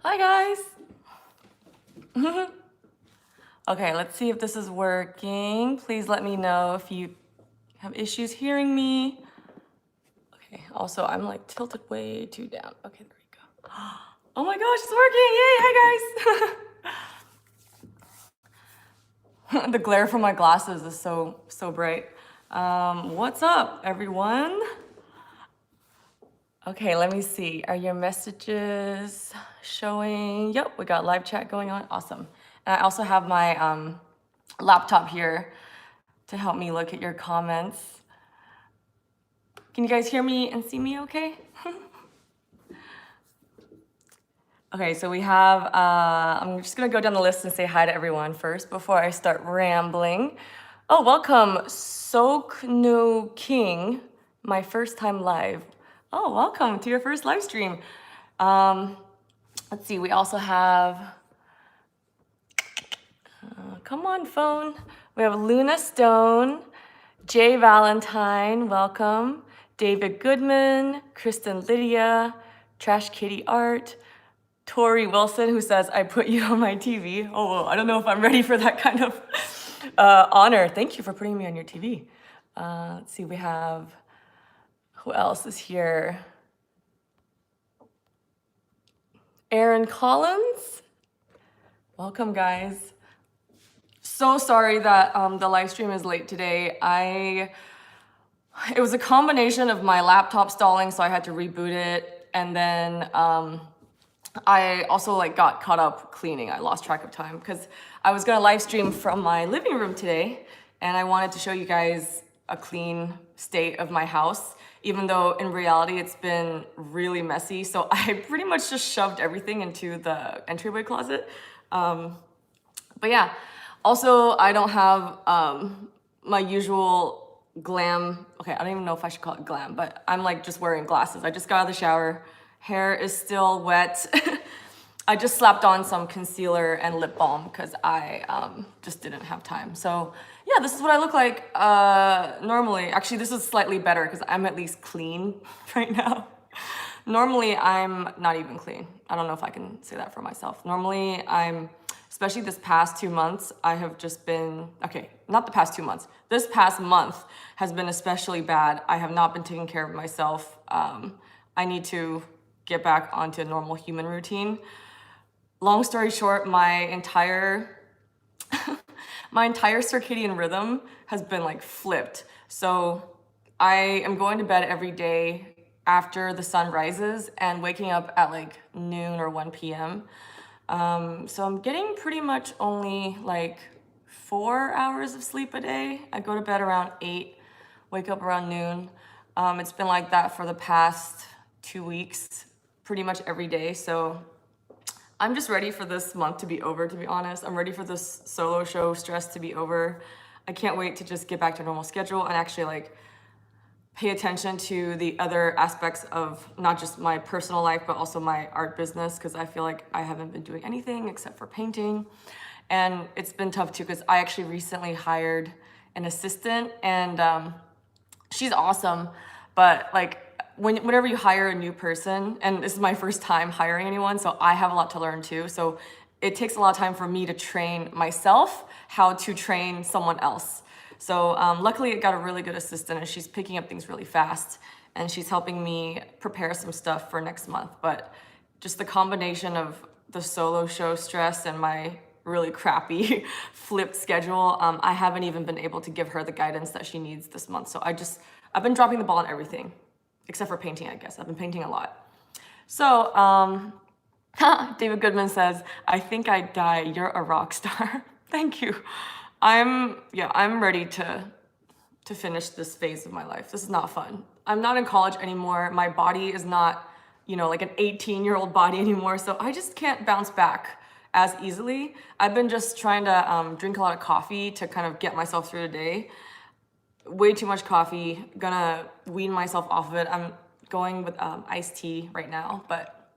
Hi guys. Okay, let's see if this is working. Please let me know if you have issues hearing me. Okay, also I'm like tilted way too down. Okay, there we go. Oh my gosh, it's working. Yay, hi guys. The glare from my glasses is so bright. What's up, everyone? Okay, let me see. Are your messages showing? Yep, we got live chat going on. Awesome. And I also have my laptop here to help me look at your comments. Can you guys hear me and see me okay? Okay, so we have, I'm just gonna go down the list and say hi to everyone first before I start rambling. Oh, welcome, Sokno King, my first time live. Oh, welcome to your first live stream. Let's see, we also have, come on phone. We have Luna Stone, Jay Valentine, welcome. David Goodman, Kristen Lydia, Trash Kitty Art, Tori Wilson, who says, I put you on my TV. Oh, well, I don't know if I'm ready for that kind of honor. Thank you for putting me on your TV. Let's see, we have, who else is here? Aaron Collins. Welcome, guys. So sorry that the live stream is late today. It was a combination of my laptop stalling, so I had to reboot it, and then I also got caught up cleaning. I lost track of time because I was gonna live stream from my living room today, and I wanted to show you guys a clean state of my house, even though in reality it's been really messy. So I pretty much just shoved everything into the entryway closet. But yeah, also I don't have my usual glam. Okay, I don't even know if I should call it glam, but I'm just wearing glasses. I just got out of the shower. Hair is still wet. I just slapped on some concealer and lip balm because I just didn't have time. So yeah, this is what I look like normally. Actually, this is slightly better because I'm at least clean right now. Normally, I'm not even clean. I don't know if I can say that for myself. Normally, especially this past 2 months, I have just been, okay, not the past 2 months. This past month has been especially bad. I have not been taking care of myself. I need to get back onto a normal human routine. Long story short, my entire circadian rhythm has been flipped. So I am going to bed every day after the sun rises and waking up at noon or 1 p.m. So I'm getting pretty much only 4 hours of sleep a day. I go to bed around 8, wake up around noon. It's been like that for the past 2 weeks, pretty much every day. So I'm just ready for this month to be over, to be honest. I'm ready for this solo show stress to be over. I can't wait to just get back to a normal schedule and actually pay attention to the other aspects of not just my personal life, but also my art business, because I feel like I haven't been doing anything except for painting. And it's been tough too, because I actually recently hired an assistant, and she's awesome, but whenever you hire a new person, and this is my first time hiring anyone, so I have a lot to learn too. So it takes a lot of time for me to train myself how to train someone else. So luckily I got a really good assistant, and she's picking up things really fast, and she's helping me prepare some stuff for next month. But just the combination of the solo show stress and my really crappy flipped schedule, I haven't even been able to give her the guidance that she needs this month. So I've been dropping the ball on everything, except for painting, I guess. I've been painting a lot. So David Goodman says, I think I'd die, you're a rock star. Thank you. I'm ready to finish this phase of my life. This is not fun. I'm not in college anymore. My body is not, like an 18-year-old body anymore. So I just can't bounce back as easily. I've been just trying to drink a lot of coffee to kind of get myself through the day. Way too much coffee, gonna wean myself off of it. I'm going with iced tea right now, but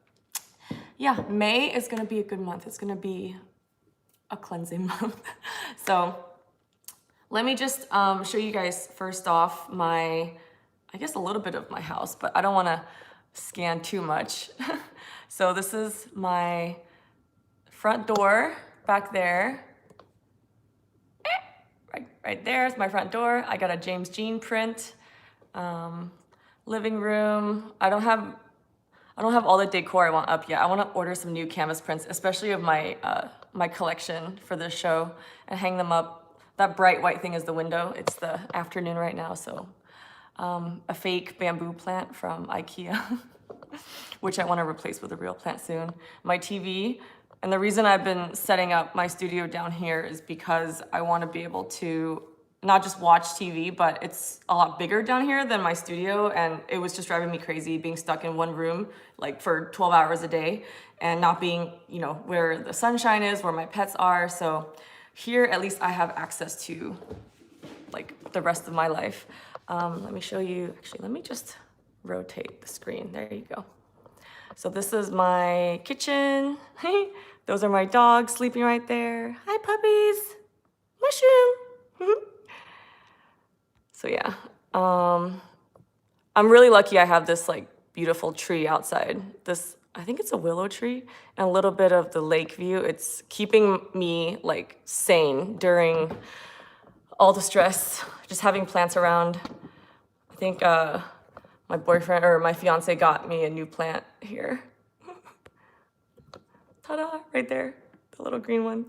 yeah, May is gonna be a good month. It's gonna be a cleansing month. So let me just show you guys first off I guess a little bit of my house, but I don't wanna scan too much. So this is my front door back there. Right there is my front door. I got a James Jean print. Living room. I don't have all the decor I want up yet. I want to order some new canvas prints, especially of my my collection for this show, and hang them up. That bright white thing is the window. It's the afternoon right now, so a fake bamboo plant from IKEA, which I want to replace with a real plant soon. My TV, and the reason I've been setting up my studio down here is because I want to be able to not just watch TV, but it's a lot bigger down here than my studio, and it was just driving me crazy being stuck in one room like for 12 hours a day and not being, you know, where the sunshine is, where my pets are. So here at least I have access to like the rest of my life. Let me show you, actually, let me just rotate the screen. There you go. So this is my kitchen. Those are my dogs sleeping right there. Hi, puppies. Mushroom. So yeah, I'm really lucky I have this like beautiful tree outside. This, I think it's a willow tree, and a little bit of the lake view. It's keeping me like sane during all the stress, just having plants around. I think my boyfriend or my fiance got me a new plant here. Ta-da, right there, the little green one.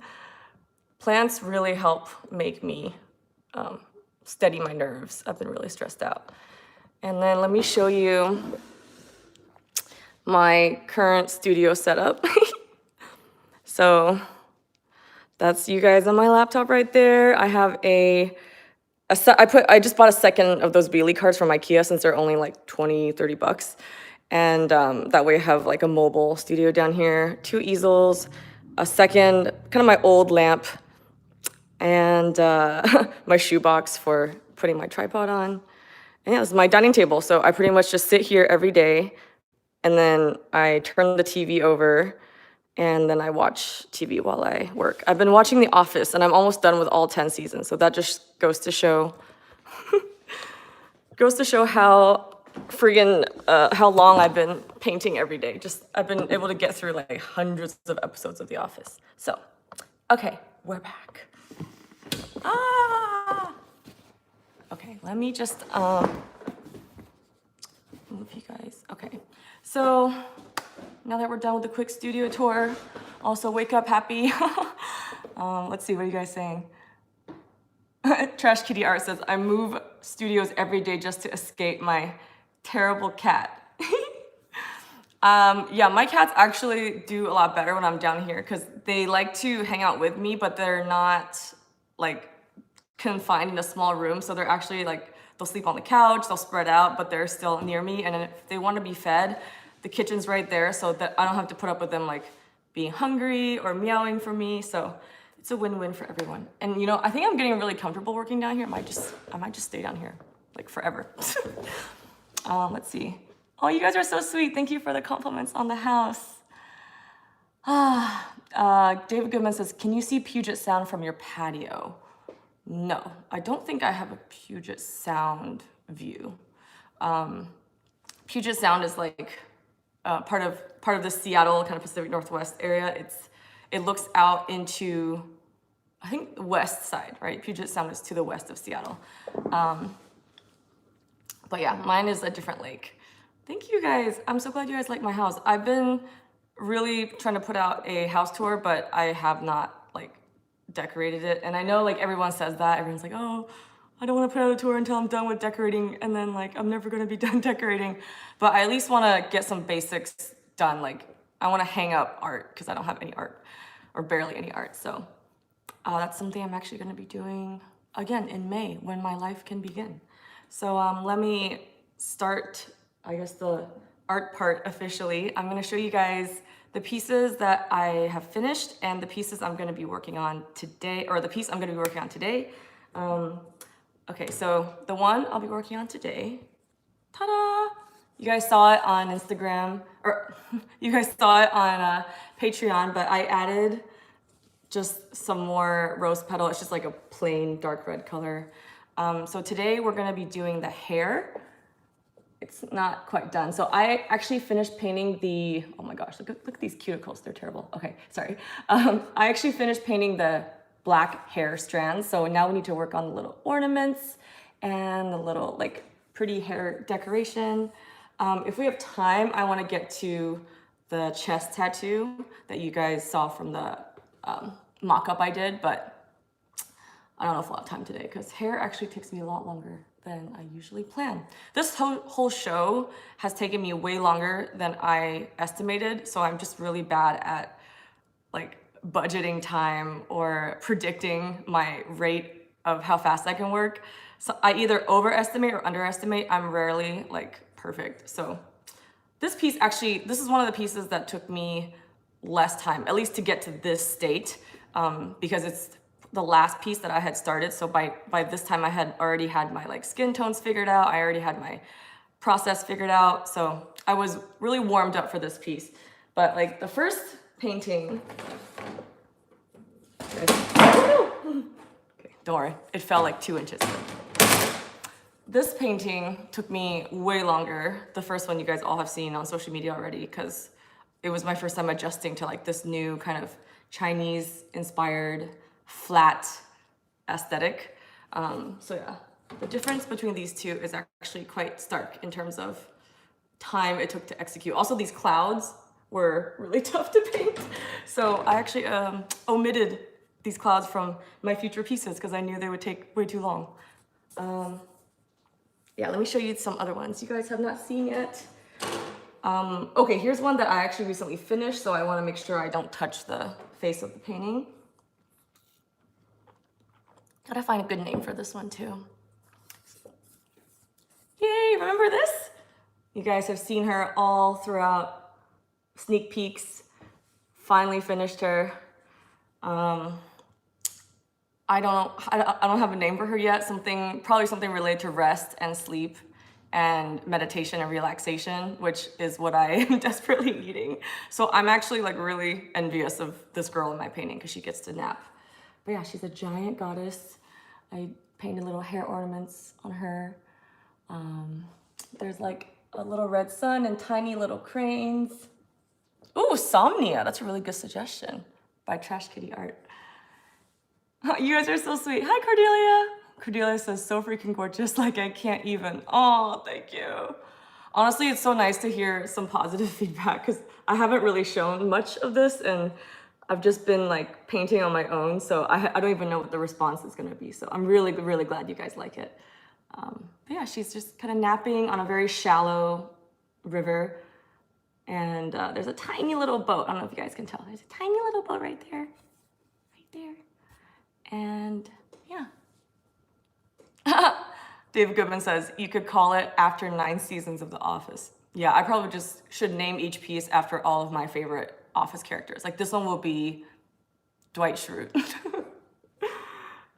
Plants really help make me steady my nerves. I've been really stressed out. And then let me show you my current studio setup. So that's you guys on my laptop right there. I have I just bought a second of those Beely cards from IKEA since they're only like 20, 30 bucks. And that way I have like a mobile studio down here, 2 easels, a second, kind of my old lamp, and my shoebox for putting my tripod on. And yeah, this is my dining table. So I pretty much just sit here every day, and then I turn the TV over, and then I watch TV while I work. I've been watching The Office, and I'm almost done with all 10 seasons. So that just goes to show, how friggin' how long I've been painting every day. I've been able to get through like hundreds of episodes of The Office. So, okay, we're back. Okay, let me just move you guys. Okay, so now that we're done with the quick studio tour, also wake up happy. Let's see, what are you guys saying? Trash Kitty Art says, I move studios every day just to escape my terrible cat. Yeah, my cats actually do a lot better when I'm down here because they like to hang out with me, but they're not like confined in a small room. So they're actually like, they'll sleep on the couch, they'll spread out, but they're still near me. And if they want to be fed, the kitchen's right there so that I don't have to put up with them like being hungry or meowing for me. So it's a win-win for everyone. And you know, I think I'm getting really comfortable working down here. I might just stay down here like forever. Let's see. Oh, you guys are so sweet. Thank you for the compliments on the house. David Goodman says, can you see Puget Sound from your patio? No, I don't think I have a Puget Sound view. Puget Sound is like part of the Seattle kind of Pacific Northwest area. It looks out into, I think, the west side, right? Puget Sound is to the west of Seattle. But yeah, mine is a different lake. Thank you guys. I'm so glad you guys like my house. I've been really trying to put out a house tour, but I have not like decorated it. And I know like everyone says that. Everyone's like, oh, I don't want to put out a tour until I'm done with decorating. And then like, I'm never going to be done decorating. But I at least want to get some basics done. Like I want to hang up art because I don't have any art or barely any art. So that's something I'm actually going to be doing again in May when my life can begin. So let me start, I guess, the art part officially. I'm going to show you guys the pieces that I have finished and the pieces I'm going to be working on today, or the piece I'm going to be working on today. Okay, so the one I'll be working on today, ta-da! You guys saw it on Instagram, or you guys saw it on Patreon, but I added just some more rose petal. It's just like a plain dark red color. So today we're going to be doing the hair. it's not quite done. So I actually finished painting the, oh my gosh, look at these cuticles, they're terrible. Okay, sorry. I actually finished painting the black hair strands. So now we need to work on the little ornaments and the little like pretty hair decoration. If we have time, I wanna get to the chest tattoo that you guys saw from the mock-up I did, but I don't know if we'll have time today because hair actually takes me a lot longer than I usually plan. This whole show has taken me way longer than I estimated, so I'm just really bad at like budgeting time or predicting my rate of how fast I can work. So I either overestimate or underestimate. I'm rarely like perfect. So this piece actually, this is one of the pieces that took me less time, at least to get to this state, because it's the last piece that I had started. So by this time I had already had my like skin tones figured out. I already had my process figured out. So I was really warmed up for this piece. But like the first painting, okay, don't worry, it fell like 2 inches. This painting took me way longer. The first one you guys all have seen on social media already, because it was my first time adjusting to like this new kind of Chinese inspired flat aesthetic. So yeah, the difference between these two is actually quite stark in terms of time it took to execute. Also, these clouds were really tough to paint. So I actually omitted these clouds from my future pieces because I knew they would take way too long. Yeah, let me show you some other ones you guys have not seen yet. Okay, here's one that I actually recently finished, so I want to make sure I don't touch the face of the painting. Gotta find a good name for this one too. Yay, remember this? You guys have seen her all throughout sneak peeks. Finally finished her. I don't have a name for her yet. Probably something related to rest and sleep and meditation and relaxation, which is what I am desperately needing. So I'm actually like really envious of this girl in my painting because she gets to nap. But yeah, she's a giant goddess. I painted little hair ornaments on her. There's like a little red sun and tiny little cranes. Ooh, Somnia, that's a really good suggestion by Trash Kitty Art. You guys are so sweet. Hi, Cordelia. Cordelia says, so freaking gorgeous, like I can't even. Oh, thank you. Honestly, it's so nice to hear some positive feedback because I haven't really shown much of this and I've just been like painting on my own, so I don't even know what the response is gonna be. So I'm really, really glad you guys like it. But yeah, she's just kind of napping on a very shallow river. And there's a tiny little boat. I don't know if you guys can tell. There's a tiny little boat right there. Right there. And yeah. Dave Goodman says, you could call it after 9 seasons of The Office. Yeah, I probably just should name each piece after all of my favorite Office characters. Like this one will be Dwight Schrute.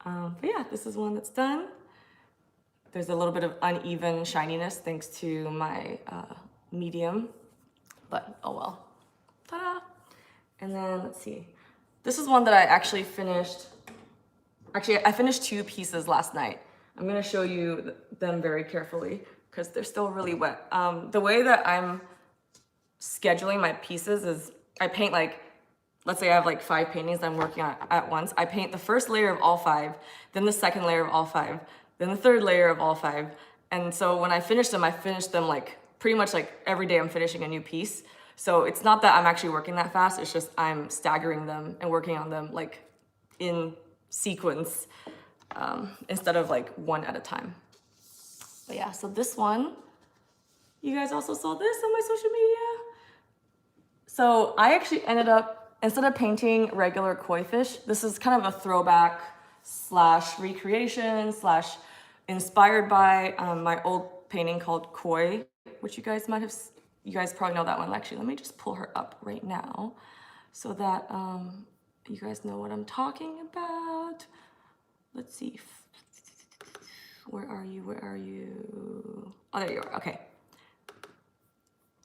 But yeah, this is one that's done. There's a little bit of uneven shininess thanks to my medium, but oh well. Ta-da! And then let's see. This is one that I actually finished. Actually, I finished 2 pieces last night. I'm gonna show you them very carefully because they're still really wet. The way that I'm scheduling my pieces is I paint like, let's say I have like 5 paintings I'm working on at once. I paint the first layer of all 5, then the second layer of all 5, then the third layer of all 5. And so when I finish them like pretty much like every day I'm finishing a new piece. So it's not that I'm actually working that fast, it's just I'm staggering them and working on them like in sequence instead of like one at a time. But yeah, so this one, you guys also saw this on my social media. So I actually ended up, instead of painting regular koi fish, this is kind of a throwback / recreation / inspired by my old painting called Koi, which you guys probably know that one. Actually, let me just pull her up right now so that you guys know what I'm talking about. Let's see. Where are you? Oh, there you are, okay.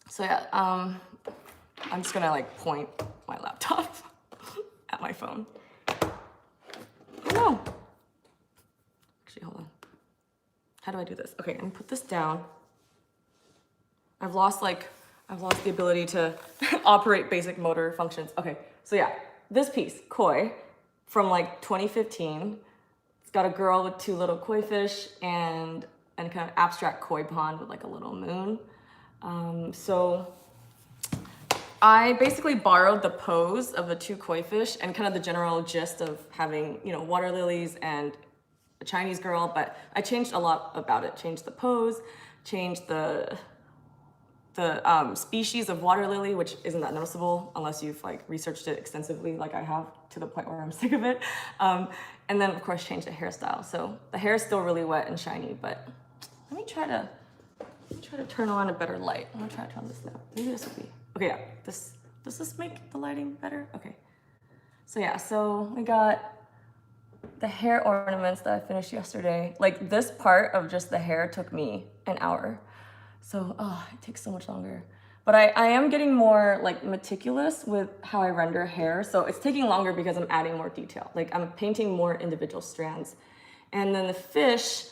So yeah, I'm just gonna like point my laptop at my phone. Oh no. Actually, hold on. How do I do this? Okay, I'm gonna put this down. I've lost the ability to operate basic motor functions. Okay, so yeah, this piece, koi, from like 2015. It's got a girl with 2 little koi fish and kind of abstract koi pond with like a little moon. So I basically borrowed the pose of the 2 koi fish and kind of the general gist of having, you know, water lilies and a Chinese girl, but I changed a lot about it. Changed the pose, changed the species of water lily, which isn't that noticeable unless you've like researched it extensively like I have to the point where I'm sick of it. And then of course change the hairstyle. So the hair is still really wet and shiny, but let me try to turn on a better light. I'm gonna try to turn this now. Maybe this will be, okay, yeah, does this make the lighting better? Okay. So yeah, so we got the hair ornaments that I finished yesterday. Like this part of just the hair took me an hour. So, it takes so much longer. But I am getting more like meticulous with how I render hair. So it's taking longer because I'm adding more detail. Like I'm painting more individual strands. And then the fish,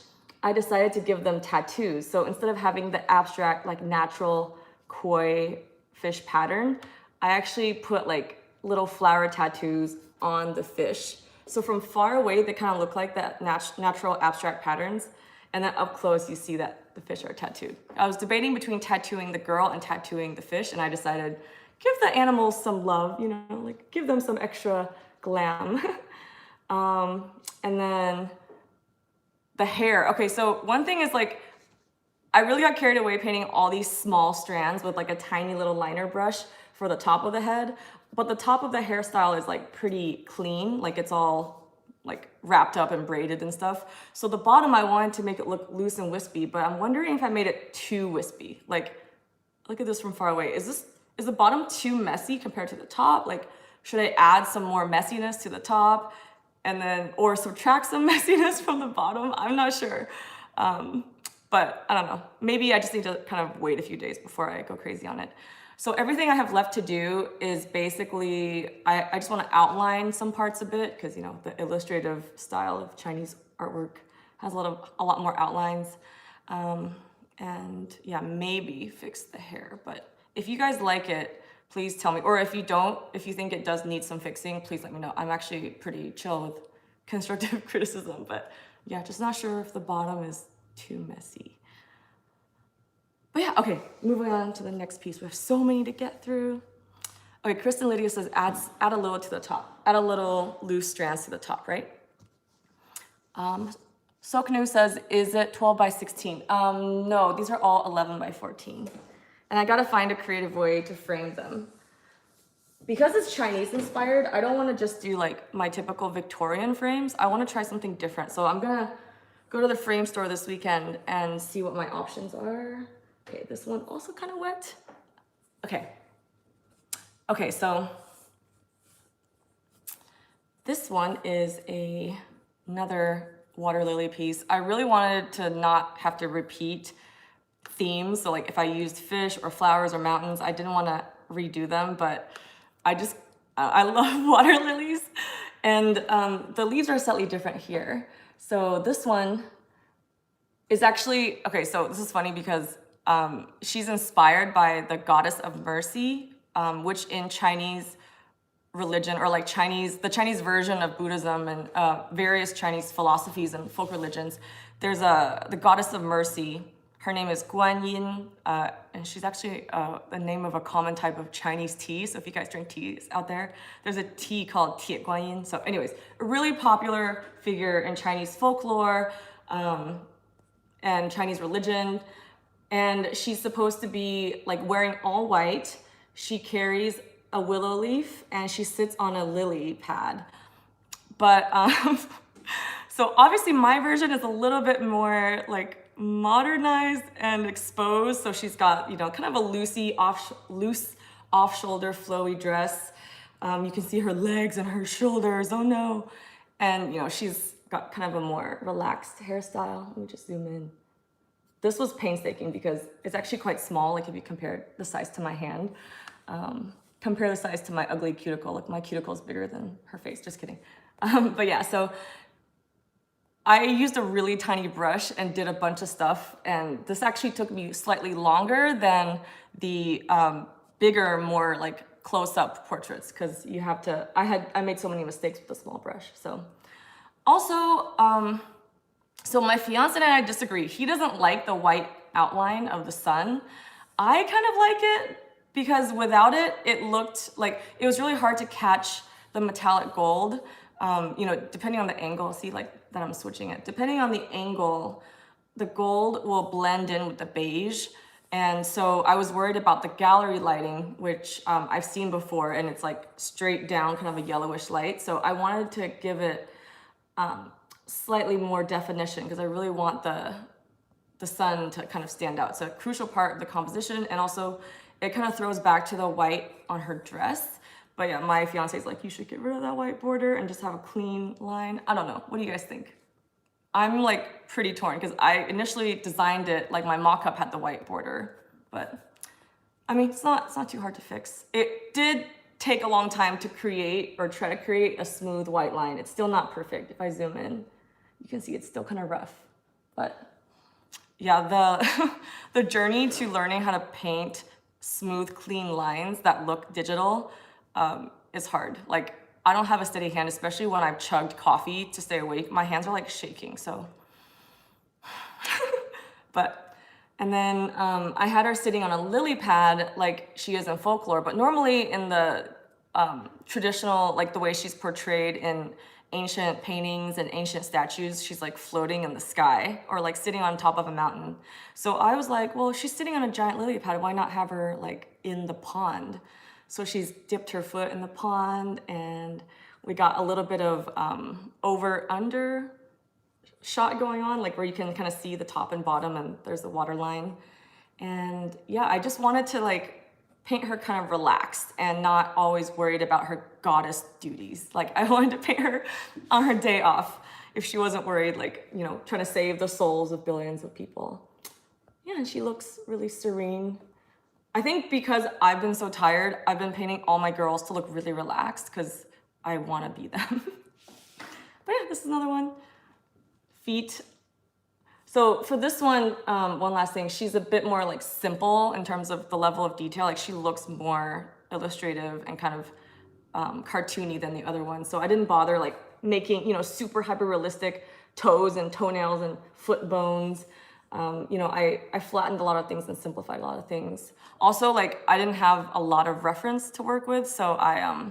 I decided to give them tattoos. So instead of having the abstract, like natural koi fish pattern, I actually put like little flower tattoos on the fish. So from far away, they kind of look like that natural abstract patterns. And then up close, you see that the fish are tattooed. I was debating between tattooing the girl and tattooing the fish, and I decided, give the animals some love, you know, like give them some extra glam. And then the hair. Okay, so one thing is like, I really got carried away painting all these small strands with like a tiny little liner brush for the top of the head. But the top of the hairstyle is like pretty clean, like it's all like wrapped up and braided and stuff. So the bottom, I wanted to make it look loose and wispy, but I'm wondering if I made it too wispy. Like, look at this from far away. Is the bottom too messy compared to the top? Like, should I add some more messiness to the top and then, or subtract some messiness from the bottom? I'm not sure. But I don't know. Maybe I just need to kind of wait a few days before I go crazy on it. So everything I have left to do is basically, I just want to outline some parts a bit because, you know, the illustrative style of Chinese artwork has a lot more outlines. And yeah, maybe fix the hair. But if you guys like it, please tell me. Or if you don't, if you think it does need some fixing, please let me know. I'm actually pretty chill with constructive criticism. But yeah, just not sure if the bottom is too messy. But yeah, okay, moving on to the next piece. We have so many to get through. Okay, Kristen Lydia says add a little to the top. Add a little loose strands to the top, right? Soknu says, is it 12 by 16? No, these are all 11 by 14. And I gotta find a creative way to frame them. Because it's Chinese inspired, I don't wanna just do like my typical Victorian frames. I wanna try something different. So I'm gonna go to the frame store this weekend and see what my options are. Okay, this one also kind of wet. Okay, so this one is another water lily piece. I really wanted to not have to repeat themes. So like if I used fish or flowers or mountains, I didn't want to redo them, but I love water lilies. And the leaves are slightly different here. So this one is actually, okay, so this is funny because she's inspired by the goddess of mercy, which in Chinese religion, or like the Chinese version of Buddhism and various Chinese philosophies and folk religions, there's the goddess of mercy. Her name is Guan Yin, and she's actually the name of a common type of Chinese tea. So if you guys drink teas out there, there's a tea called Tie Guan Yin. So anyways, a really popular figure in Chinese folklore and Chinese religion. And she's supposed to be like wearing all white. She carries a willow leaf and she sits on a lily pad. But so obviously my version is a little bit more like modernized and exposed. So she's got, you know, kind of a loose off-shoulder flowy dress. You can see her legs and her shoulders. Oh no. And you know, she's got kind of a more relaxed hairstyle. Let me just zoom in. This was painstaking because it's actually quite small. Like if you compare the size to my hand, compare the size to my ugly cuticle. Like my cuticle is bigger than her face, just kidding. But yeah, so I used a really tiny brush and did a bunch of stuff, and this actually took me slightly longer than the bigger, more like close-up portraits, because you have to, I made so many mistakes with the small brush. So also, so my fiance and I disagree. He doesn't like the white outline of the sun. I kind of like it because without it, it looked like, it was really hard to catch the metallic gold. You know, depending on the angle, see like that I'm switching it. Depending on the angle, the gold will blend in with the beige. And so I was worried about the gallery lighting, which I've seen before, and it's like straight down, kind of a yellowish light. So I wanted to give it slightly more definition because I really want the sun to kind of stand out. It's a crucial part of the composition, and also it kind of throws back to the white on her dress. But yeah, my fiance's like, you should get rid of that white border and just have a clean line. I don't know. What do you guys think? I'm like pretty torn because I initially designed it like my mock-up had the white border, but I mean, it's not too hard to fix. It did take a long time to create or try to create a smooth white line. It's still not perfect. If I zoom in, you can see it's still kind of rough, but yeah, the journey to learning how to paint smooth, clean lines that look digital is hard. Like, I don't have a steady hand, especially when I've chugged coffee to stay awake. My hands are like shaking, so. And then I had her sitting on a lily pad like she is in folklore, but normally in the traditional, like the way she's portrayed in ancient paintings and ancient statues, she's like floating in the sky or like sitting on top of a mountain. So I was like, well, she's sitting on a giant lily pad, why not have her like in the pond? So she's dipped her foot in the pond, and we got a little bit of over-under shot going on, like where you can kind of see the top and bottom and there's the water line. And yeah, I just wanted to like paint her kind of relaxed and not always worried about her goddess duties. Like I wanted to paint her on her day off if she wasn't worried, like, you know, trying to save the souls of billions of people. Yeah, and she looks really serene. I think because I've been so tired, I've been painting all my girls to look really relaxed because I want to be them. But yeah, this is another one. Feet. So for this one, one last thing, she's a bit more like simple in terms of the level of detail. Like she looks more illustrative and kind of cartoony than the other one. So I didn't bother like making, you know, super hyper realistic toes and toenails and foot bones. You know, I flattened a lot of things and simplified a lot of things. Also, like I didn't have a lot of reference to work with, so I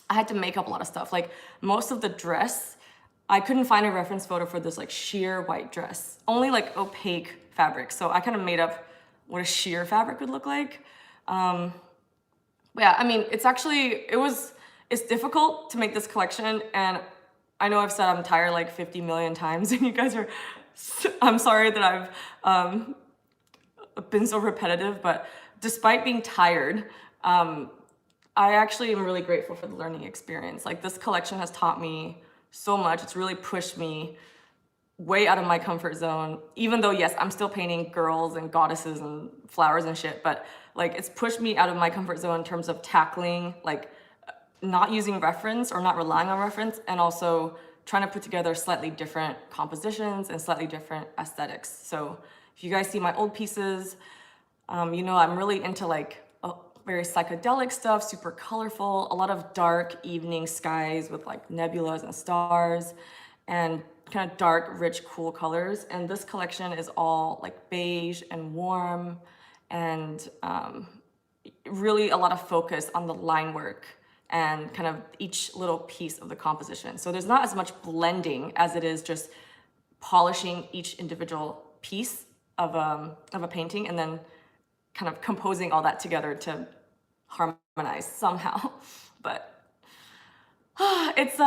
had to make up a lot of stuff. Like most of the dress, I couldn't find a reference photo for this like sheer white dress, only like opaque fabric. So I kind of made up what a sheer fabric would look like. But yeah, I mean, it's difficult to make this collection, and I know I've said I'm tired like 50 million times, and you guys are, I'm sorry that I've been so repetitive, but despite being tired, I actually am really grateful for the learning experience. Like this collection has taught me so much. It's really pushed me way out of my comfort zone, even though yes, I'm still painting girls and goddesses and flowers and shit, but like it's pushed me out of my comfort zone in terms of tackling, like not using reference or not relying on reference, and also trying to put together slightly different compositions and slightly different aesthetics. So if you guys see my old pieces, you know, I'm really into like very psychedelic stuff, super colorful, a lot of dark evening skies with like nebulas and stars, and kind of dark, rich, cool colors. And this collection is all like beige and warm, and really a lot of focus on the line work and kind of each little piece of the composition. So there's not as much blending as it is just polishing each individual piece of a painting and then kind of composing all that together to harmonize somehow. But it's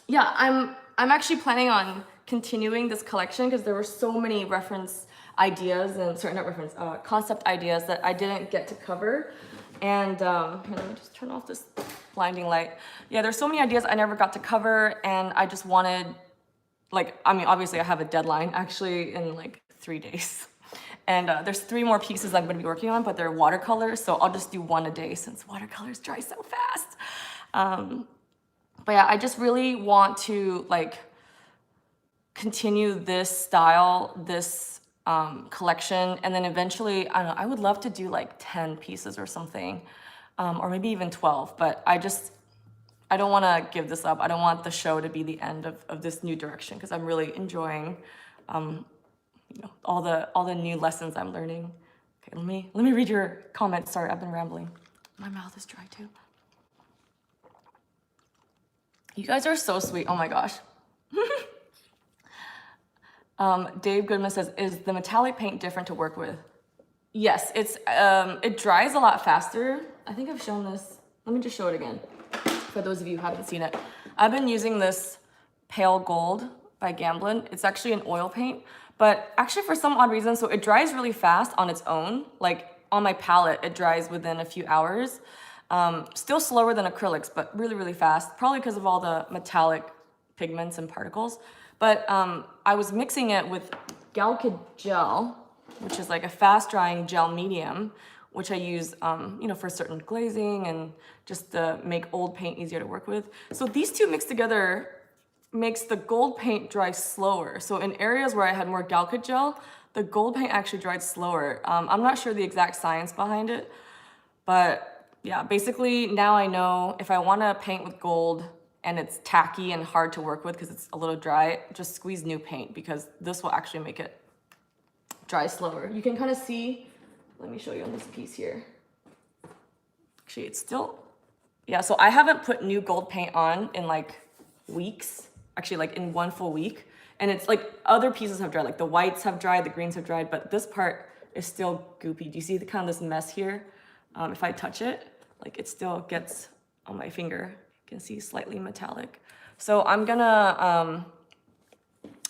yeah, I'm actually planning on continuing this collection because there were so many reference ideas and concept ideas that I didn't get to cover. And let me just turn off this blinding light. Yeah, there's so many ideas I never got to cover, and I just wanted, like, I mean, obviously I have a deadline actually in like 3 days. And there's 3 more pieces I'm gonna be working on, but they're watercolors, so I'll just do 1 a day since watercolors dry so fast. But yeah, I just really want to like continue this style, this collection, and then eventually, I don't know, I would love to do like 10 pieces or something, or maybe even 12, but I don't want to give this up. I don't want the show to be the end of this new direction, because I'm really enjoying all the new lessons I'm learning. Okay, let me read your comments. Sorry, I've been rambling. My mouth is dry too. You guys are so sweet. Oh my gosh. Dave Goodman says, is the metallic paint different to work with? Yes, it dries a lot faster. I think I've shown this. Let me just show it again for those of you who haven't seen it. I've been using this Pale Gold by Gamblin. It's actually an oil paint, but actually for some odd reason, so it dries really fast on its own. Like on my palette, it dries within a few hours. Still slower than acrylics, but really, really fast, probably because of all the metallic pigments and particles. But I was mixing it with Galkid gel, which is like a fast drying gel medium, which I use for certain glazing and just to make old paint easier to work with. So these two mixed together makes the gold paint dry slower. So in areas where I had more Galkid gel, the gold paint actually dried slower. I'm not sure the exact science behind it, but yeah, basically now I know if I want to paint with gold and it's tacky and hard to work with because it's a little dry, just squeeze new paint, because this will actually make it dry slower. You can kind of see, let me show you on this piece here. Actually, it's still, yeah, so I haven't put new gold paint on in like weeks, actually like in one full week. And it's like other pieces have dried, like the whites have dried, the greens have dried, but this part is still goopy. Do you see the kind of this mess here? If I touch it, like it still gets on my finger. You can see slightly metallic. So I'm gonna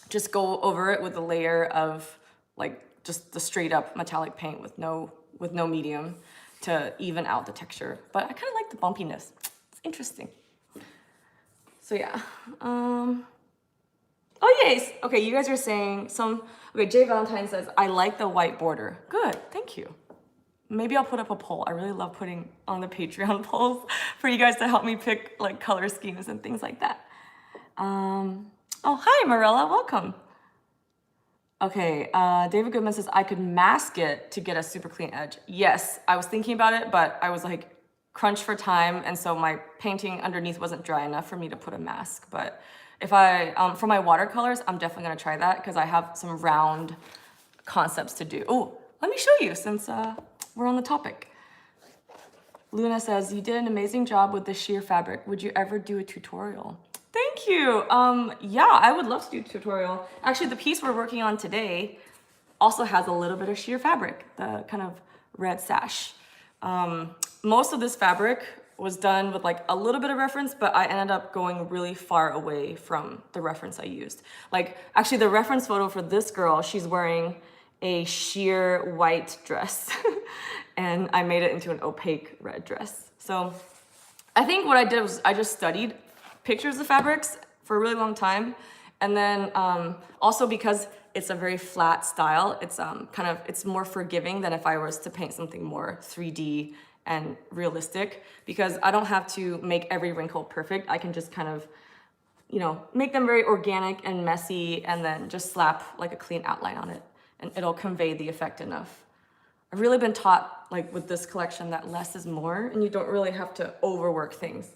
just go over it with a layer of like just the straight up metallic paint with no medium to even out the texture. But I kind of like the bumpiness. It's interesting. So yeah. Oh yes. Okay, you guys are saying okay, Jay Valentine says, I like the white border. Good, thank you. Maybe I'll put up a poll. I really love putting on the Patreon polls for you guys to help me pick like color schemes and things like that. Oh, hi, Marilla, welcome. Okay, David Goodman says, I could mask it to get a super clean edge. Yes, I was thinking about it, but I was like crunched for time, and so my painting underneath wasn't dry enough for me to put a mask. But if for my watercolors, I'm definitely gonna try that because I have some round concepts to do. Oh, let me show you since we're on the topic. Luna says, you did an amazing job with the sheer fabric. Would you ever do a tutorial? Thank you. Yeah, I would love to do a tutorial. Actually, the piece we're working on today also has a little bit of sheer fabric, the kind of red sash. Most of this fabric was done with like a little bit of reference, but I ended up going really far away from the reference I used. Like actually the reference photo for this girl, she's wearing a sheer white dress and I made it into an opaque red dress. So I think what I did was I just studied pictures of fabrics for a really long time. And then also because it's a very flat style, it's more forgiving than if I was to paint something more 3D and realistic, because I don't have to make every wrinkle perfect. I can just kind of, make them very organic and messy and then just slap like a clean outline on it and it'll convey the effect enough. I've really been taught like with this collection that less is more and you don't really have to overwork things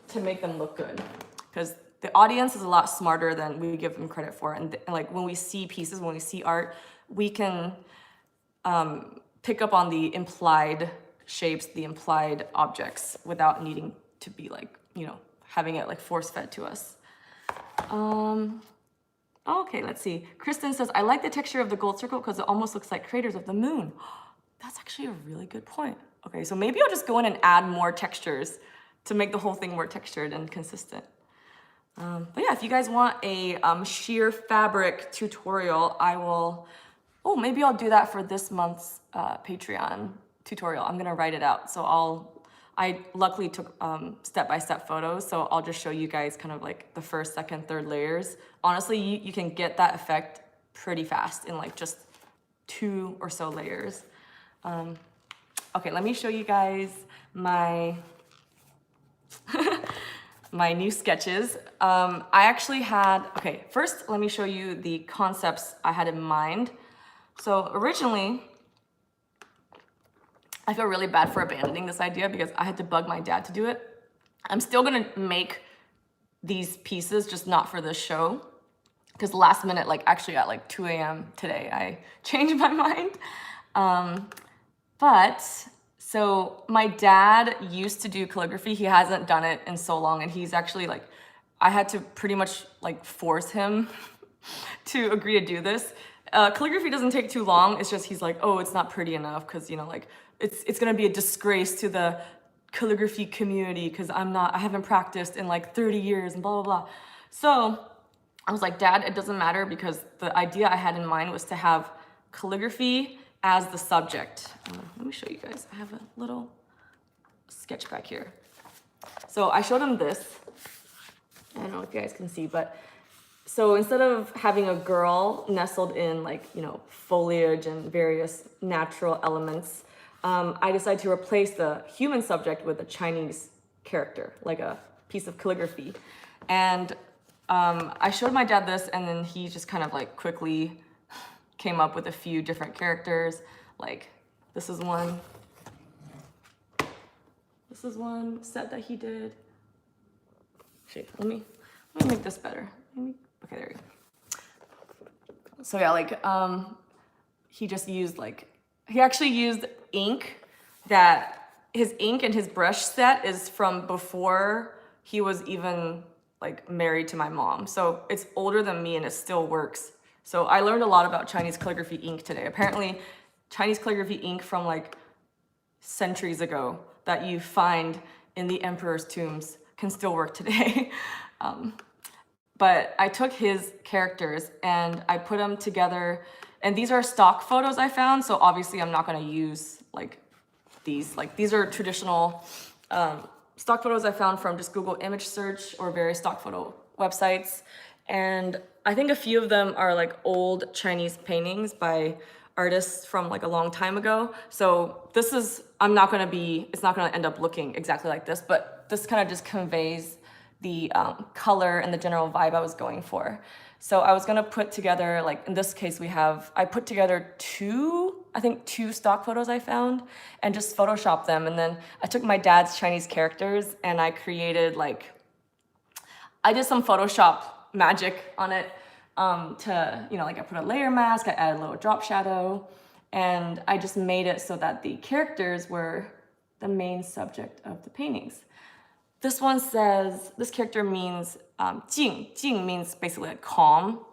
to make them look good, because the audience is a lot smarter than we give them credit for. And like when we see pieces, when we see art, we can pick up on the implied shapes, the implied objects without needing to be like, having it like force fed to us. Okay, let's see. Kristen says, I like the texture of the gold circle because it almost looks like craters of the moon. That's actually a really good point. Okay, so maybe I'll just go in and add more textures to make the whole thing more textured and consistent. But yeah, if you guys want a sheer fabric tutorial, maybe I'll do that for this month's Patreon tutorial. I'm gonna write it out. So I luckily took step-by-step photos, so I'll just show you guys kind of like the first, second, third layers. Honestly, you can get that effect pretty fast in like just 2 or so layers. Okay, let me show you guys my my new sketches. I actually had, okay, first let me show you the concepts I had in mind. So originally, I feel really bad for abandoning this idea because I had to bug my dad to do it. I'm still gonna make these pieces, just not for this show. Because last minute, like actually at like 2 a.m. today, I changed my mind. So my dad used to do calligraphy. He hasn't done it in so long, and he's actually like, I had to pretty much like force him to agree to do this. Calligraphy doesn't take too long. It's just he's like, oh, it's not pretty enough because, you know, like it's gonna be a disgrace to the calligraphy community because I haven't practiced in like 30 years and blah, blah, blah. So I was like, Dad, it doesn't matter because the idea I had in mind was to have calligraphy as the subject. Let me show you guys. I have a little sketch back here. So I showed him this. I don't know if you guys can see, but so instead of having a girl nestled in like, you know, foliage and various natural elements, I decided to replace the human subject with a Chinese character, like a piece of calligraphy. And I showed my dad this, and then he just kind of like quickly came up with a few different characters. Like this is one set that he did. Actually, let me make this better. Okay, there we go. So yeah, like he actually used ink that his ink and his brush set is from before he was even like married to my mom. So it's older than me and it still works. So I learned a lot about Chinese calligraphy ink today. Apparently Chinese calligraphy ink from like centuries ago that you find in the emperor's tombs can still work today. But I took his characters and I put them together, and these are stock photos I found, so obviously I'm not gonna use like these. Like these are traditional stock photos I found from just Google image search or various stock photo websites. And I think a few of them are like old Chinese paintings by artists from like a long time ago. So this is, it's not gonna end up looking exactly like this, but this kind of just conveys the color and the general vibe I was going for. So I was gonna put together, like in this case I put together two stock photos I found and just Photoshopped them. And then I took my dad's Chinese characters and I did some Photoshop magic on it to, you know, like I put a layer mask, I added a little drop shadow, and I just made it so that the characters were the main subject of the paintings. This one says, this character means jing. Jing means basically like calm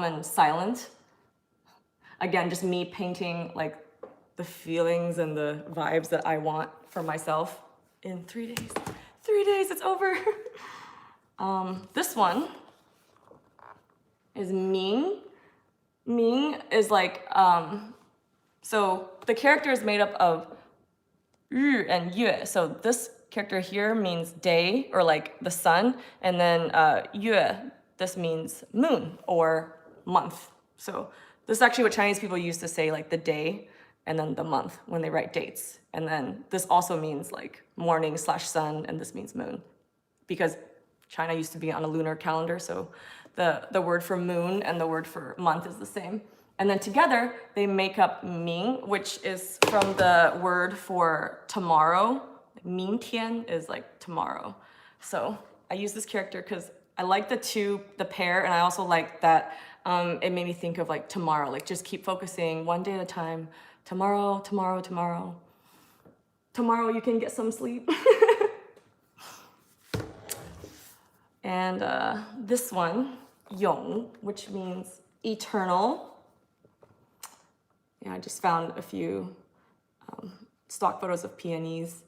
and silent. Again, just me painting like the feelings and the vibes that I want for myself in 3 days. 3 days, it's over. This one is Ming. Ming is like, so the character is made up of Yu and Yue. So this character here means day or like the sun, and then Yue, this means moon or month. So this is actually what Chinese people used to say, like the day and then the month when they write dates. And then this also means like morning/sun, and this means moon, because China used to be on a lunar calendar, so the word for moon and the word for month is the same. And then together they make up Ming, which is from the word for tomorrow. 明天 is like tomorrow. So I use this character because I like the pair, and I also like that it made me think of like tomorrow, like just keep focusing one day at a time. Tomorrow, tomorrow, tomorrow. Tomorrow you can get some sleep. And this one, Yong, which means eternal. Yeah, I just found a few stock photos of peonies.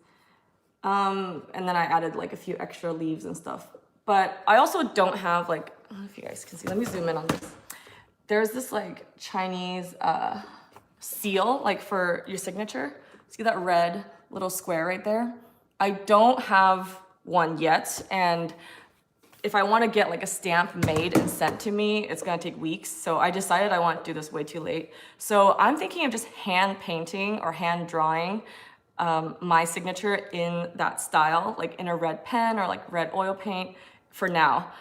And then I added like a few extra leaves and stuff. But I also don't have like, I don't know if you guys can see, let me zoom in on this. There's this like Chinese seal, like for your signature. See that red little square right there? I don't have one yet, and if I want to get like a stamp made and sent to me, it's gonna take weeks. So I decided I want to do this way too late. So I'm thinking of just hand painting or hand drawing my signature in that style, like in a red pen or like red oil paint for now.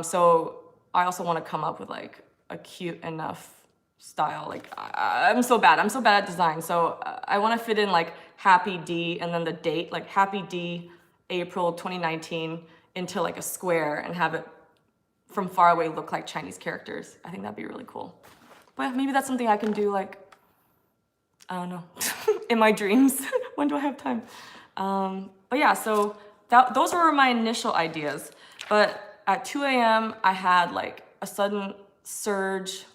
So I also want to come up with like a cute enough style. Like I'm so bad at design. So I want to fit in like Happy D and then the date, like Happy D, April 2019 into like a square and have it from far away look like Chinese characters. I think that'd be really cool. But maybe that's something I can do like, I don't know, in my dreams. When do I have time? But yeah, so those were my initial ideas. But at 2 a.m., I had like a sudden surge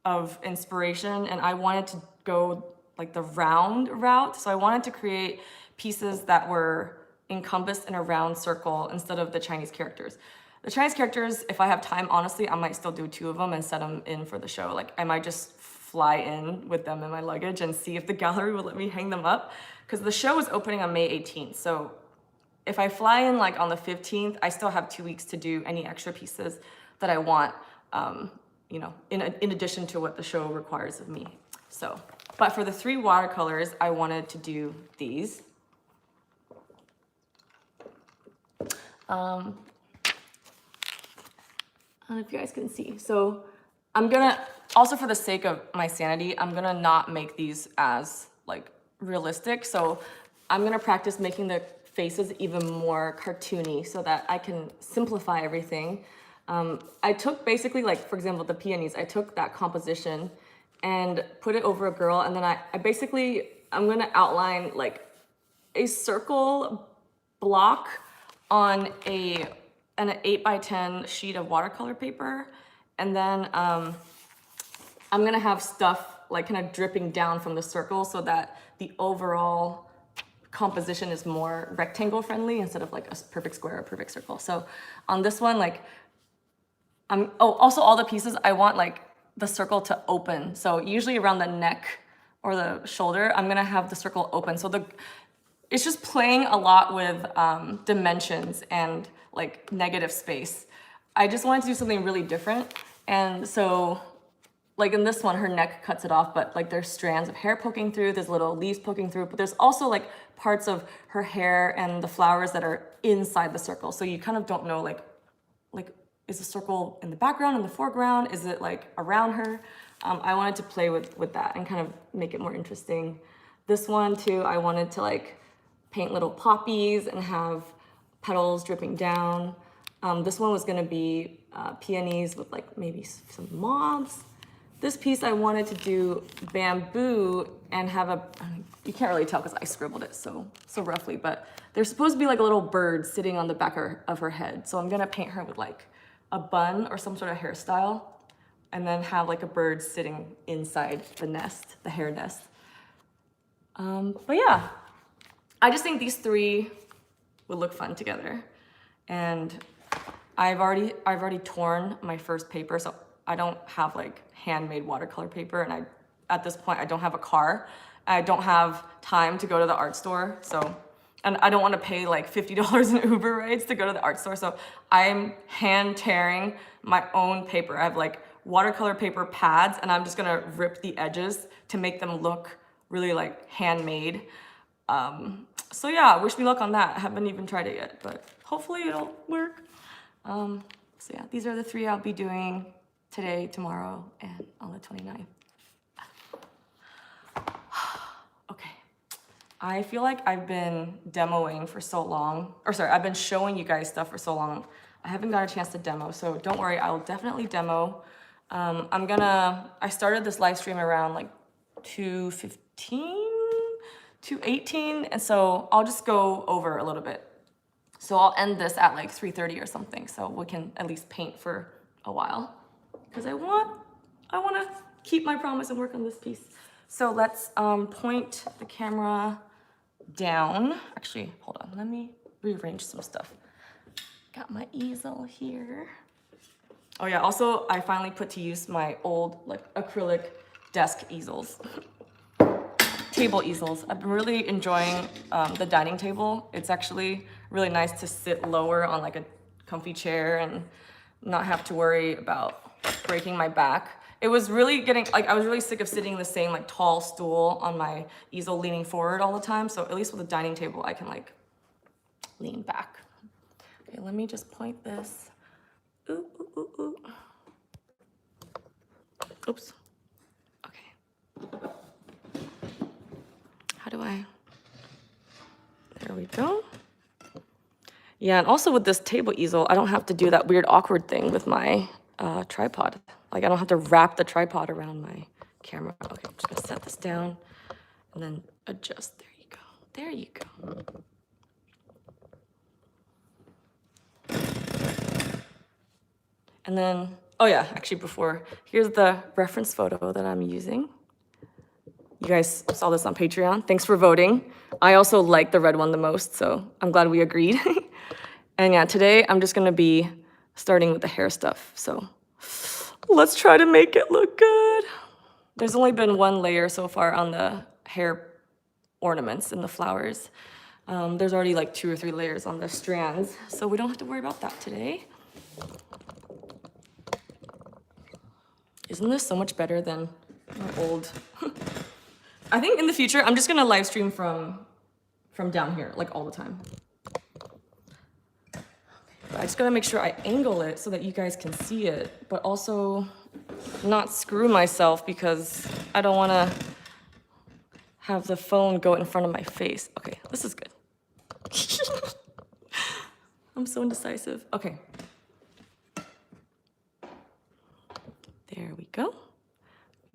of inspiration and I wanted to go like the round route. So I wanted to create pieces that were encompassed in a round circle instead of the Chinese characters. The Chinese characters, if I have time, honestly, I might still do 2 of them and set them in for the show. Like I might just fly in with them in my luggage and see if the gallery will let me hang them up. Because the show is opening on May 18th. So if I fly in like on the 15th, I still have 2 weeks to do any extra pieces that I want, you know, in addition to what the show requires of me. So, but for the 3 watercolors, I wanted to do these. I don't know if you guys can see. So I'm gonna, also for the sake of my sanity, I'm gonna not make these as like realistic. So I'm gonna practice making the faces even more cartoony so that I can simplify everything. I took basically like, for example, the peonies, I took that composition and put it over a girl. And then I'm gonna outline like a circle block on an 8x10 sheet of watercolor paper. And then I'm gonna have stuff like kind of dripping down from the circle so that the overall composition is more rectangle friendly instead of like a perfect square or perfect circle. So on this one, like, also all the pieces, I want like the circle to open. So usually around the neck or the shoulder, I'm gonna have the circle open. So it's just playing a lot with dimensions and like negative space. I just wanted to do something really different. And so like in this one, her neck cuts it off, but like there's strands of hair poking through, there's little leaves poking through, but there's also like parts of her hair and the flowers that are inside the circle. So you kind of don't know like is the circle in the background, in the foreground? Is it like around her? I wanted to play with that and kind of make it more interesting. This one too, I wanted to like paint little poppies and have petals dripping down. This one was gonna be peonies with like maybe some moths. This piece I wanted to do bamboo and have you can't really tell because I scribbled it so roughly, but there's supposed to be like a little bird sitting on the back of her head. So I'm gonna paint her with like a bun or some sort of hairstyle and then have like a bird sitting inside the nest, the hair nest. But yeah, I just think these 3 would look fun together. And I've already torn my first paper, so I don't have like handmade watercolor paper, and at this point I don't have a car. I don't have time to go to the art store, and I don't want to pay like $50 in Uber rides to go to the art store, so I'm hand tearing my own paper. I have like watercolor paper pads, and I'm just gonna rip the edges to make them look really like handmade. So yeah, wish me luck on that. I haven't even tried it yet, but hopefully it'll work. So yeah, these are the 3 I'll be doing today, tomorrow, and on the 29th. Okay, I feel like I've been demoing for so long, I've been showing you guys stuff for so long. I haven't got a chance to demo, so don't worry, I will definitely demo. I started this live stream around like 2:15, 2:18, and so I'll just go over a little bit. So I'll end this at like 3:30 or something, so we can at least paint for a while. Because I want to keep my promise and work on this piece. So let's point the camera down. Actually, hold on, let me rearrange some stuff. Got my easel here. Oh yeah, also I finally put to use my old like acrylic desk easels. Table easels. I've been really enjoying the dining table. It's actually really nice to sit lower on like a comfy chair and not have to worry about breaking my back. It was really getting, like, I was really sick of sitting in the same, like, tall stool on my easel leaning forward all the time. So at least with a dining table, I can, like, lean back. Okay, let me just point this. Ooh, ooh, ooh, ooh. Oops. Okay. How do I? There we go. Yeah, and also with this table easel, I don't have to do that weird awkward thing with my tripod. Like, I don't have to wrap the tripod around my camera. Okay, I'm just gonna set this down and then adjust. There you go. There you go. And then, oh yeah, actually here's the reference photo that I'm using. You guys saw this on Patreon. Thanks for voting. I also like the red one the most, so I'm glad we agreed. And yeah, today I'm just gonna be starting with the hair stuff. So let's try to make it look good. There's only been one layer so far on the hair ornaments and the flowers. There's already like 2 or 3 layers on the strands, so we don't have to worry about that today. Isn't this so much better than my old? I think in the future, I'm just gonna live stream from down here, like all the time. But I just gotta make sure I angle it so that you guys can see it, but also not screw myself because I don't wanna have the phone go in front of my face. Okay, this is good. I'm so indecisive. Okay. There we go.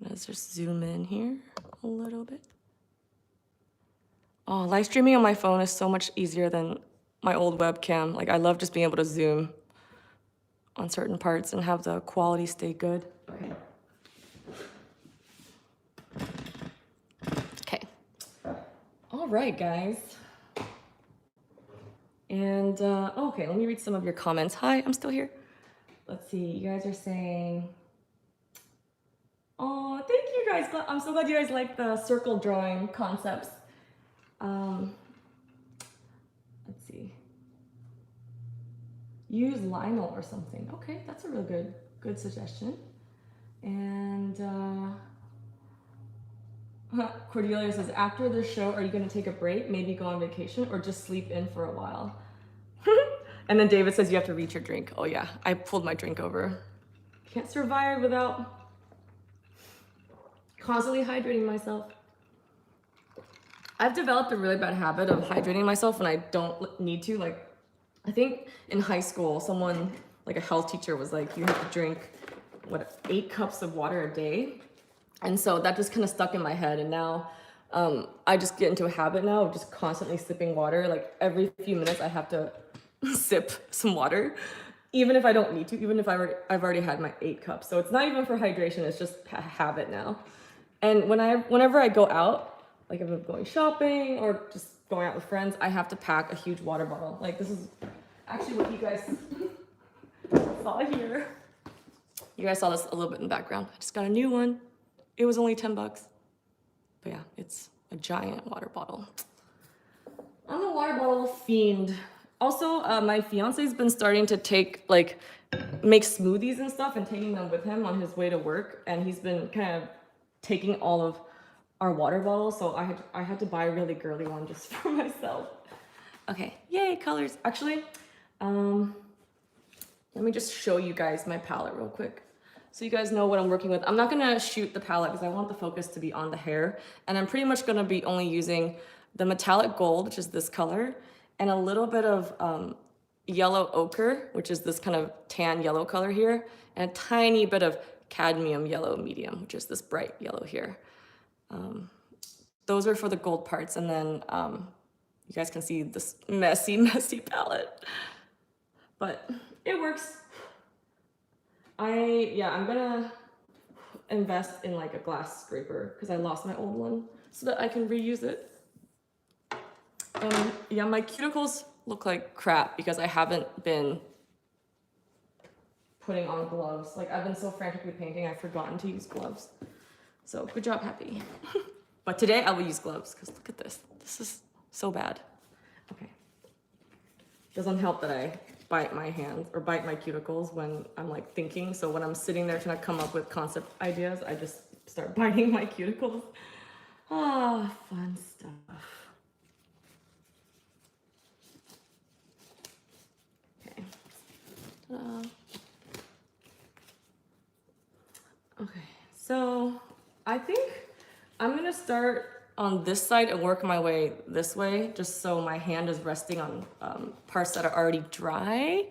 Let's just zoom in here a little bit. Oh, live streaming on my phone is so much easier than my old webcam. Like, I love just being able to zoom on certain parts and have the quality stay good. Okay. Okay. All right, guys. And, okay, let me read some of your comments. Hi, I'm still here. Let's see, you guys are saying, oh, thank you guys. I'm so glad you guys like the circle drawing concepts. Let's see. Use Lionel or something. Okay, that's a real good suggestion. And Cordelia says, after the show, are you going to take a break? Maybe go on vacation or just sleep in for a while? And then David says you have to reach your drink. Oh yeah, I pulled my drink over. Can't survive without constantly hydrating myself. I've developed a really bad habit of hydrating myself when I don't need to. Like, I think in high school, someone, like a health teacher was like, you have to drink, 8 cups of water a day? And so that just kind of stuck in my head. And now I just get into a habit now of just constantly sipping water. Like every few minutes I have to sip some water, even if I don't need to, even if I've already had my 8 cups. So it's not even for hydration, it's just a habit now. And whenever I go out, like if I'm going shopping or just going out with friends, I have to pack a huge water bottle. Like this is actually what you guys saw here. You guys saw this a little bit in the background. I just got a new one. It was only $10. But yeah, it's a giant water bottle. I'm a water bottle fiend. Also, my fiance's been starting to make smoothies and stuff and taking them with him on his way to work. And he's been kind of taking all of our water bottles. So I had to buy a really girly one just for myself. Okay, yay, colors. Actually, let me just show you guys my palette real quick, so you guys know what I'm working with. I'm not gonna shoot the palette because I want the focus to be on the hair. And I'm pretty much gonna be only using the metallic gold, which is this color, and a little bit of yellow ochre, which is this kind of tan yellow color here, and a tiny bit of cadmium yellow medium, which is this bright yellow here. Those are for the gold parts. And then you guys can see this messy, messy palette, but it works. I'm gonna invest in like a glass scraper because I lost my old one so that I can reuse it. And yeah, my cuticles look like crap because I haven't been putting on gloves. Like I've been so frantically painting, I've forgotten to use gloves. So good job, Happy. But today I will use gloves because look at this. This is so bad. Okay. Doesn't help that I bite my hands or bite my cuticles when I'm like thinking. So when I'm sitting there trying to come up with concept ideas, I just start biting my cuticles. Ah, fun stuff. Okay. Ta-da. Okay, so I think I'm gonna start on this side and work my way this way, just so my hand is resting on parts that are already dry.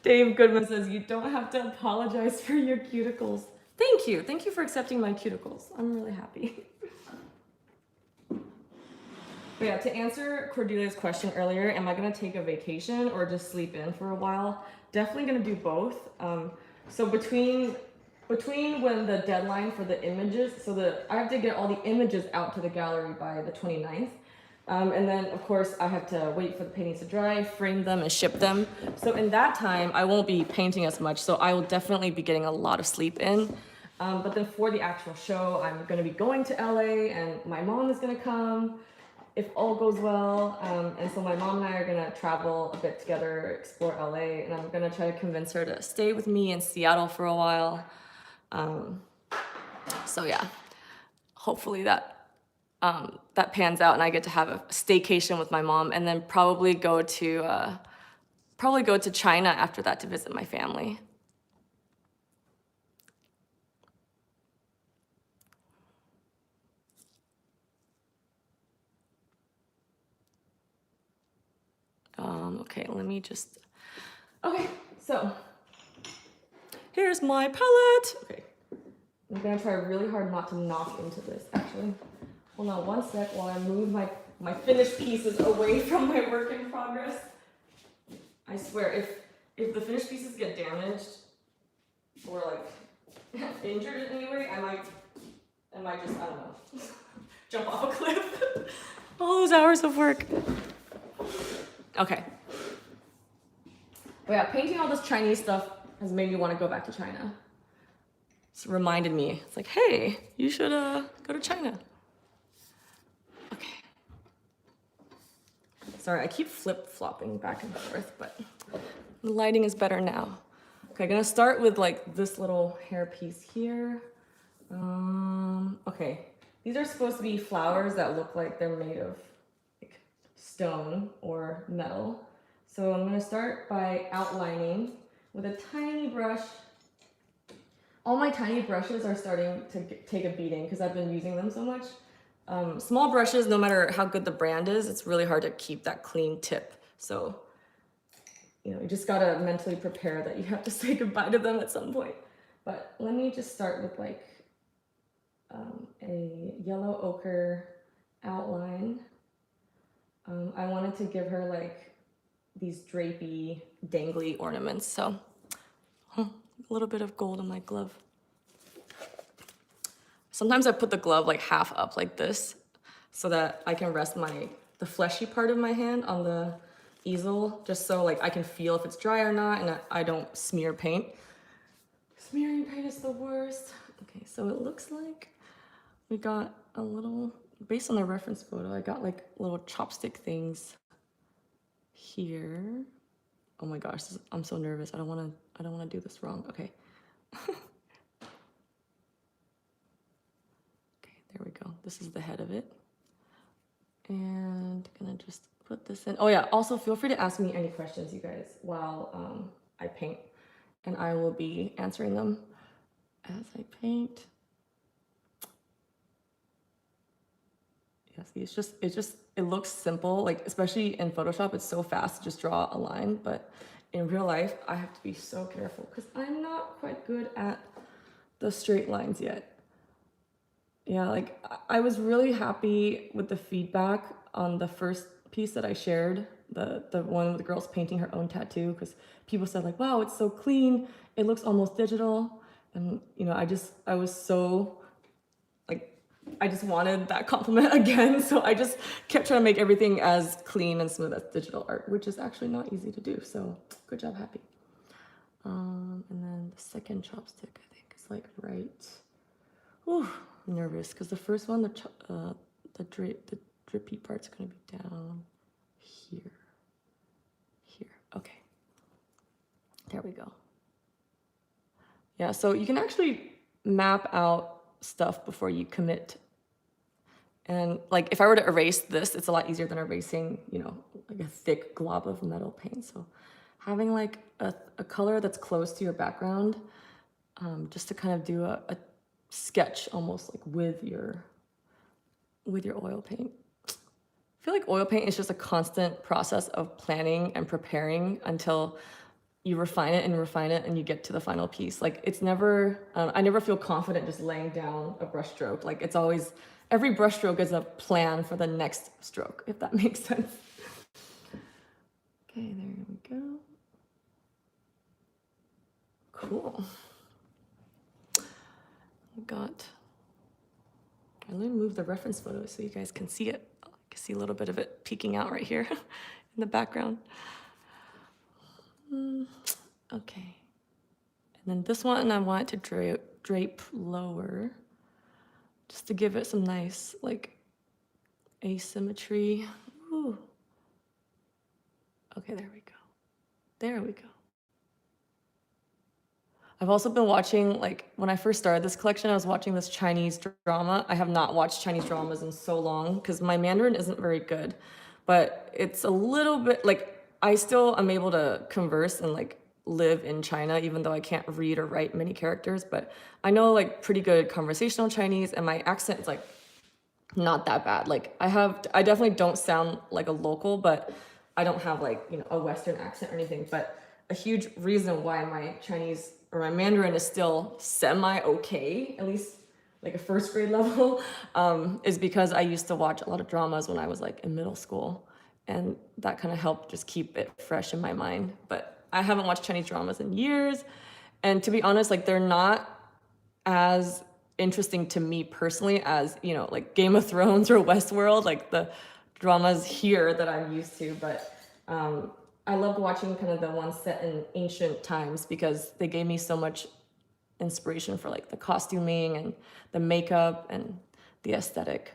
Dave Goodman says, you don't have to apologize for your cuticles. Thank you. Thank you for accepting my cuticles. I'm really happy. But yeah, to answer Cordelia's question earlier, am I gonna take a vacation or just sleep in for a while? Definitely gonna do both. So between when the deadline for the images, I have to get all the images out to the gallery by the 29th. And then of course I have to wait for the paintings to dry, frame them and ship them. So in that time, I won't be painting as much. So I will definitely be getting a lot of sleep in. But then for the actual show, I'm gonna be going to LA and my mom is gonna come if all goes well. And so my mom and I are gonna travel a bit together, explore LA, and I'm gonna try to convince her to stay with me in Seattle for a while. So yeah, hopefully that pans out and I get to have a staycation with my mom, and then probably go to China after that to visit my family. Okay, okay, so here's my palette. Okay, I'm gonna try really hard not to knock into this, actually. Hold on one sec while I move my finished pieces away from my work in progress. I swear, if the finished pieces get damaged or like injured in any way, I might just, I don't know, jump off a cliff. All those hours of work. Okay. But yeah, painting all this Chinese stuff has made me want to go back to China. It's reminded me, it's like, hey, you should go to China. Okay. Sorry, I keep flip-flopping back and forth, but the lighting is better now. Okay, I'm gonna start with like this little hair piece here. Okay, these are supposed to be flowers that look like they're made of like stone or metal. So I'm gonna start by outlining with a tiny brush. All my tiny brushes are starting to take a beating because I've been using them so much. Small brushes, no matter how good the brand is, it's really hard to keep that clean tip. So, you just gotta mentally prepare that you have to say goodbye to them at some point. But let me just start with like a yellow ochre outline. I wanted to give her like these drapey, dangly ornaments. So a little bit of gold in my glove. Sometimes I put the glove like half up like this so that I can rest the fleshy part of my hand on the easel, just so like I can feel if it's dry or not and I don't smear paint. Smearing paint is the worst. Okay, so it looks like we got a little, based on the reference photo, I got like little chopstick things here. Oh my gosh, I'm so nervous. I don't want to do this wrong. Okay. Okay, there we go. This is the head of it. And gonna just put this in. Oh yeah, also feel free to ask me any questions, you guys, while I paint, and I will be answering them as I paint. Yes, it looks simple, like especially in Photoshop, it's so fast to just draw a line, but in real life, I have to be so careful because I'm not quite good at the straight lines yet. Yeah, like I was really happy with the feedback on the first piece that I shared, the one with the girls painting her own tattoo, because people said like, wow, it's so clean, it looks almost digital. And I was so like, I just wanted that compliment again. So I just kept trying to make everything as clean and smooth as digital art, which is actually not easy to do. So good job, Happy. And then the second chopstick, I think, is like right. Whew, I'm nervous because the first one, the drippy part's gonna be down here, here. Okay, there we go. Yeah, so you can actually map out stuff before you commit. And like if I were to erase this, it's a lot easier than erasing, you know, like a thick glob of metal paint. So having like a color that's close to your background, just to kind of do a sketch almost like with your oil paint. I feel like oil paint is just a constant process of planning and preparing until you refine it and you get to the final piece. Like it's never, I never feel confident just laying down a brush stroke. Like it's always, every brush stroke is a plan for the next stroke, if that makes sense. Okay, there we go. Cool. Let me move the reference photo so you guys can see it. I can see a little bit of it peeking out right here in the background. Okay. And then this one I want it to drape lower just to give it some nice like asymmetry. Ooh. Okay, there we go. There we go. I've also been watching, like, when I first started this collection, I was watching this Chinese drama. I have not watched Chinese dramas in so long because my Mandarin isn't very good, but it's a little bit, like, I still am able to converse and, like, live in China, even though I can't read or write many characters, but I know, like, pretty good conversational Chinese, and my accent is, like, not that bad. Like, I definitely don't sound like a local, but I don't have, like, you know, a Western accent or anything, but a huge reason why my Chinese or my Mandarin is still semi-okay, at least like a first grade level, is because I used to watch a lot of dramas when I was like in middle school. And that kind of helped just keep it fresh in my mind. But I haven't watched Chinese dramas in years. And to be honest, like they're not as interesting to me personally as, you know, like Game of Thrones or Westworld, like the dramas here that I'm used to. But I loved watching kind of the ones set in ancient times because they gave me so much inspiration for like the costuming and the makeup and the aesthetic.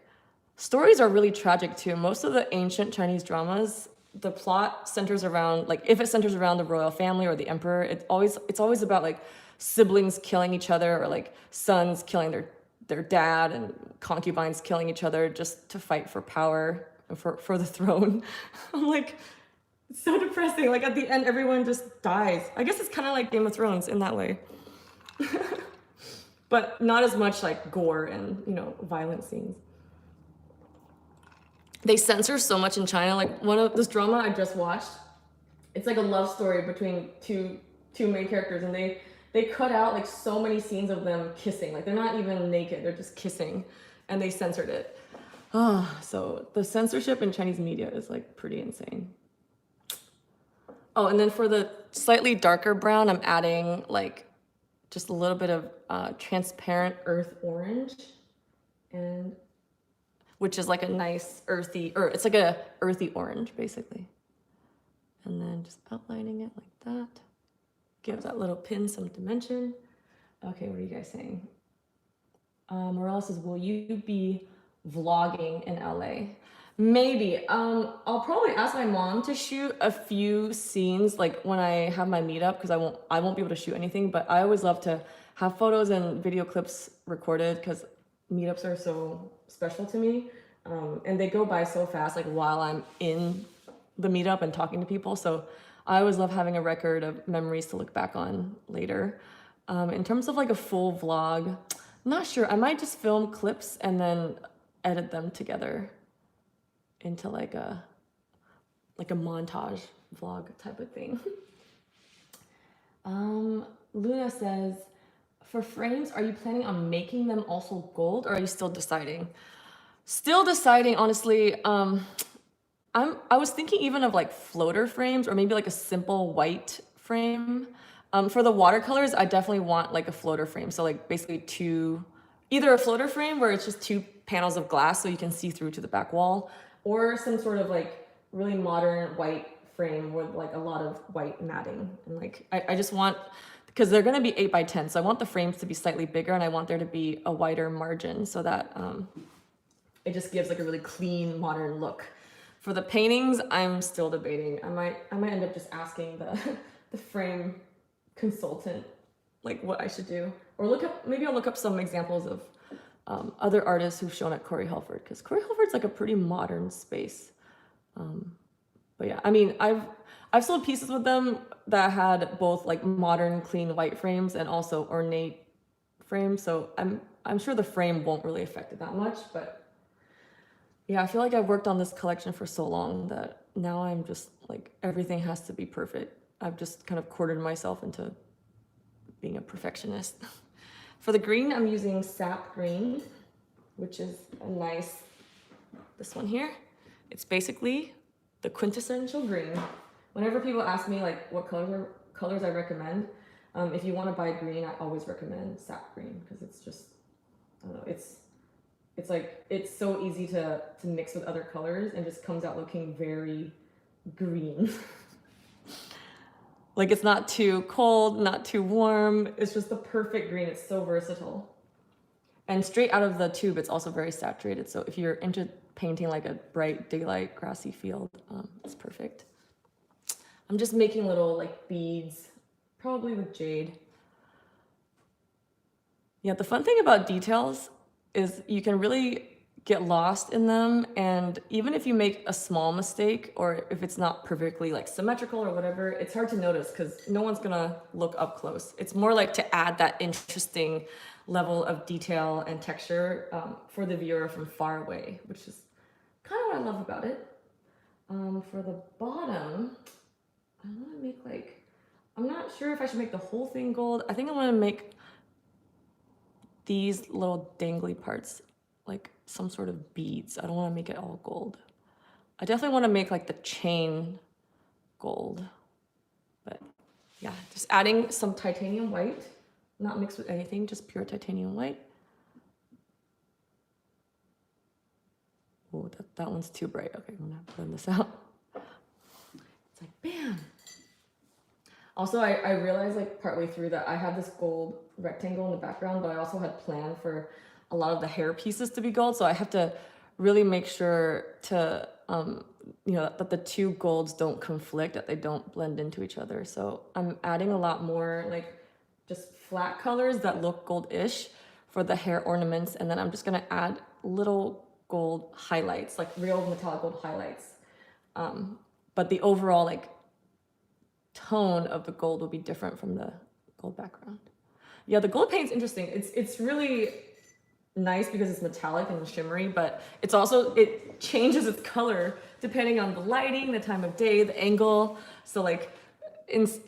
Stories are really tragic too. Most of the ancient Chinese dramas, the plot centers around, like if it centers around the royal family or the emperor, it's always about like siblings killing each other or like sons killing their dad and concubines killing each other just to fight for power and for the throne. I'm like, it's so depressing. Like at the end, everyone just dies. I guess it's kind of like Game of Thrones in that way. But not as much like gore and, you know, violent scenes. They censor so much in China. Like this drama I just watched, it's like a love story between two main characters, and they cut out like so many scenes of them kissing. Like they're not even naked, they're just kissing, and they censored it. So the censorship in Chinese media is like pretty insane. Oh, and then for the slightly darker brown, I'm adding like just a little bit of transparent earth orange, and which is like a nice earthy, or it's like a earthy orange basically. And then just outlining it like that. Give that little pin some dimension. Okay, what are you guys saying? Morella says, will you be vlogging in LA? Maybe. I'll probably ask my mom to shoot a few scenes like when I have my meetup, because I won't be able to shoot anything, but I always love to have photos and video clips recorded because meetups are so special to me. And they go by so fast, like while I'm in the meetup and talking to people. So I always love having a record of memories to look back on later. In terms of like a full vlog, not sure. I might just film clips and then edit them together into like a montage vlog type of thing. Luna says, for frames, are you planning on making them also gold, or are you still deciding? Still deciding, honestly. I was thinking even of like floater frames or maybe like a simple white frame. For the watercolors, I definitely want like a floater frame. So like basically either a floater frame where it's just 2 panels of glass so you can see through to the back wall, or some sort of like really modern white frame with like a lot of white matting. And like, I just want, because they're gonna be 8x10, so I want the frames to be slightly bigger and I want there to be a wider margin so that it just gives like a really clean, modern look For the paintings, I'm still debating. I might end up just asking the the frame consultant like what I should do, or maybe I'll look up some examples of other artists who've shown at Corey Helford, because Corey Helford's like a pretty modern space. But yeah, I mean, I've sold pieces with them that had both like modern, clean white frames and also ornate frames. So I'm sure the frame won't really affect it that much. But yeah, I feel like I've worked on this collection for so long that now I'm just like, everything has to be perfect. I've just kind of quartered myself into being a perfectionist. For the green, I'm using sap green, which is a nice, this one here. It's basically the quintessential green. Whenever people ask me like what colors I recommend, if you want to buy green, I always recommend sap green, because it's just, I don't know, it's like, it's so easy to mix with other colors and just comes out looking very green. Like, it's not too cold, not too warm. It's just the perfect green. It's so versatile. And straight out of the tube, it's also very saturated. So if you're into painting like a bright daylight grassy field, it's perfect. I'm just making little like beads, probably with jade. Yeah, the fun thing about details is you can really get lost in them, and even if you make a small mistake, or if it's not perfectly like symmetrical or whatever, it's hard to notice because no one's gonna look up close. It's more like to add that interesting level of detail and texture for the viewer from far away, which is kind of what I love about it. For the bottom, I want to make like, I'm not sure if I should make the whole thing gold. I think I want to make these little dangly parts like some sort of beads. I don't want to make it all gold. I definitely want to make like the chain gold. But yeah, just adding some titanium white, not mixed with anything, just pure titanium white. Oh, that one's too bright. Okay, I'm gonna blend this out. It's like, bam. Also, I realized like partway through that I have this gold rectangle in the background, but I also had planned for a lot of the hair pieces to be gold. So I have to really make sure to, you know, that the two golds don't conflict, that they don't blend into each other. So I'm adding a lot more like just flat colors that look gold-ish for the hair ornaments. And then I'm just gonna add little gold highlights, like real metallic gold highlights. But the overall like tone of the gold will be different from the gold background. Yeah, the gold paint's interesting. It's really nice because it's metallic and shimmery, but it's also, it changes its color depending on the lighting, the time of day, the angle. So like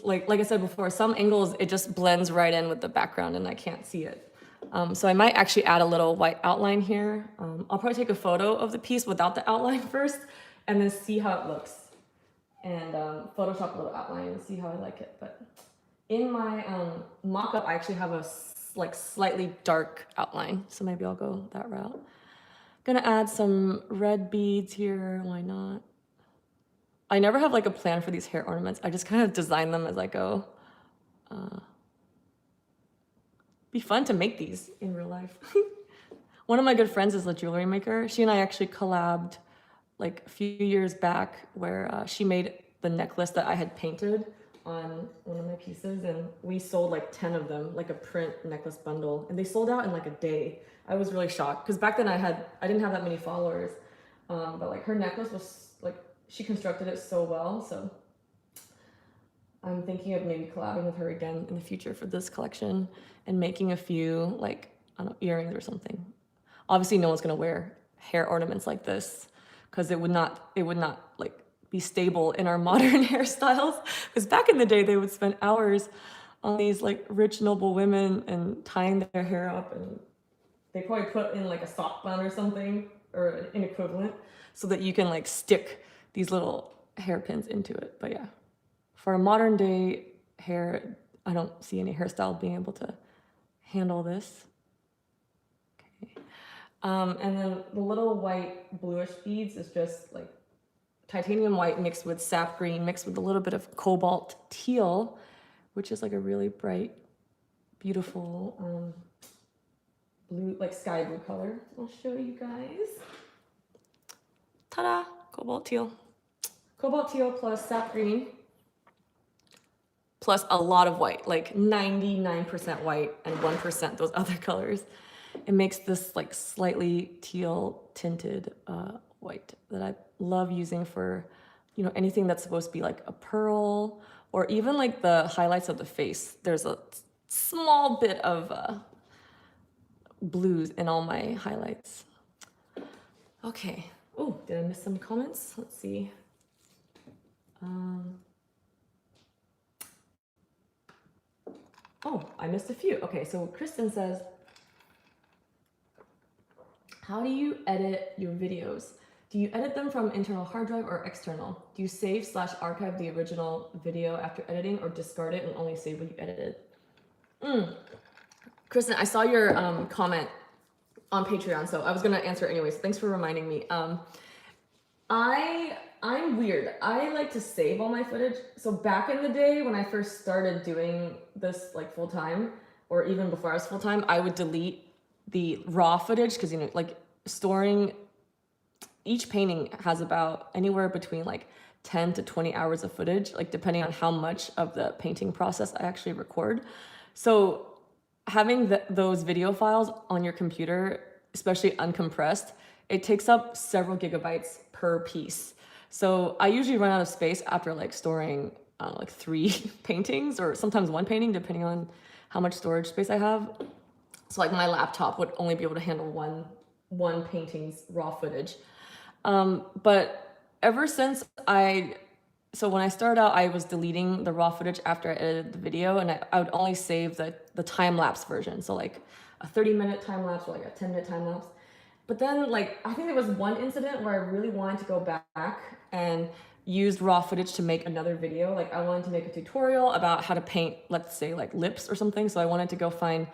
like I said before, some angles it just blends right in with the background and I can't see it. So I might actually add a little white outline here. I'll probably take a photo of the piece without the outline first and then see how it looks. And Photoshop a little outline and see how I like it. But in my mock-up, I actually have a like slightly dark outline, so maybe I'll go that route. Gonna add some red beads here, why not? I never have like a plan for these hair ornaments. I just kind of design them as I go. Be fun to make these in real life. One of my good friends is a jewelry maker. She and I actually collabed like a few years back where she made the necklace that I had painted on one of my pieces, and we sold like 10 of them, like a print necklace bundle, and they sold out in like a day. I was really shocked because back then I didn't have that many followers, but like her necklace was like, she constructed it so well. So I'm thinking of maybe collabing with her again in the future for this collection and making a few like, I don't know, earrings or something. Obviously no one's gonna wear hair ornaments like this because it would not like be stable in our modern hairstyles. Because back in the day, they would spend hours on these like rich noble women and tying their hair up, and they probably put in like a sock bun or something or an equivalent so that you can like stick these little hairpins into it. But yeah, for a modern day hair, I don't see any hairstyle being able to handle this. Okay. And then the little white bluish beads is just like titanium white mixed with sap green, mixed with a little bit of cobalt teal, which is like a really bright, beautiful blue, like sky blue color. I'll show you guys. Ta-da, Cobalt teal. Cobalt teal plus sap green plus a lot of white, like 99% white and 1% those other colors. It makes this like slightly teal tinted white that I love using for, you know, anything that's supposed to be like a pearl or even like the highlights of the face. There's a small bit of blues in all my highlights. Okay. Oh, did I miss some comments? Let's see. Oh, I missed a few. Okay, so Kristen says, how do you edit your videos? Do you edit them from internal hard drive or external? Do you save/archive the original video after editing or discard it and only save what you edited? Kristen, I saw your comment on Patreon, so I was gonna answer it anyways. Thanks for reminding me. I'm weird. I like to save all my footage. So back in the day when I first started doing this like full time, or even before I was full time, I would delete the raw footage because, you know, like storing each painting has about anywhere between like 10 to 20 hours of footage, like depending on how much of the painting process I actually record. So having those video files on your computer, especially uncompressed, it takes up several gigabytes per piece. So I usually run out of space after like storing like 3 paintings or sometimes 1 painting, depending on how much storage space I have. So like my laptop would only be able to handle one painting's raw footage. But ever since so when I started out, I was deleting the raw footage after I edited the video, and I would only save the time-lapse version. So like a 30-minute time-lapse or like a 10-minute time-lapse. But then like, I think there was one incident where I really wanted to go back and used raw footage to make another video. Like I wanted to make a tutorial about how to paint, let's say like lips or something. So I wanted to go find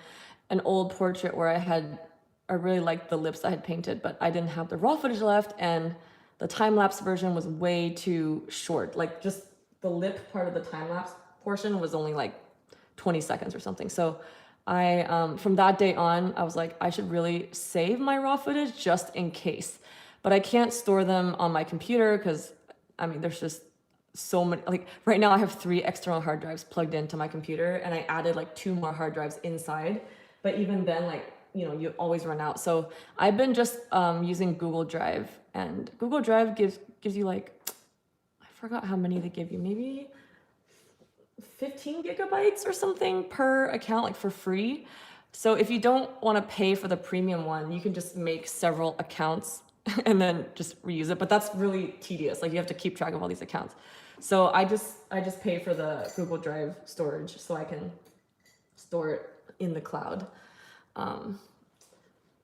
an old portrait where I really liked the lips I had painted, but I didn't have the raw footage left, and the time-lapse version was way too short. Like just the lip part of the time-lapse portion was only like 20 seconds or something. So I, from that day on, I was like, I should really save my raw footage just in case. But I can't store them on my computer because, I mean, there's just so many, like right now I have 3 external hard drives plugged into my computer, and I added like 2 more hard drives inside. But even then, like, you know, you always run out. So I've been just using Google Drive, and Google Drive gives you like, I forgot how many they give you, maybe 15 gigabytes or something per account, like for free. So if you don't want to pay for the premium one, you can just make several accounts and then just reuse it. But that's really tedious. Like you have to keep track of all these accounts. So I just pay for the Google Drive storage so I can store it in the cloud.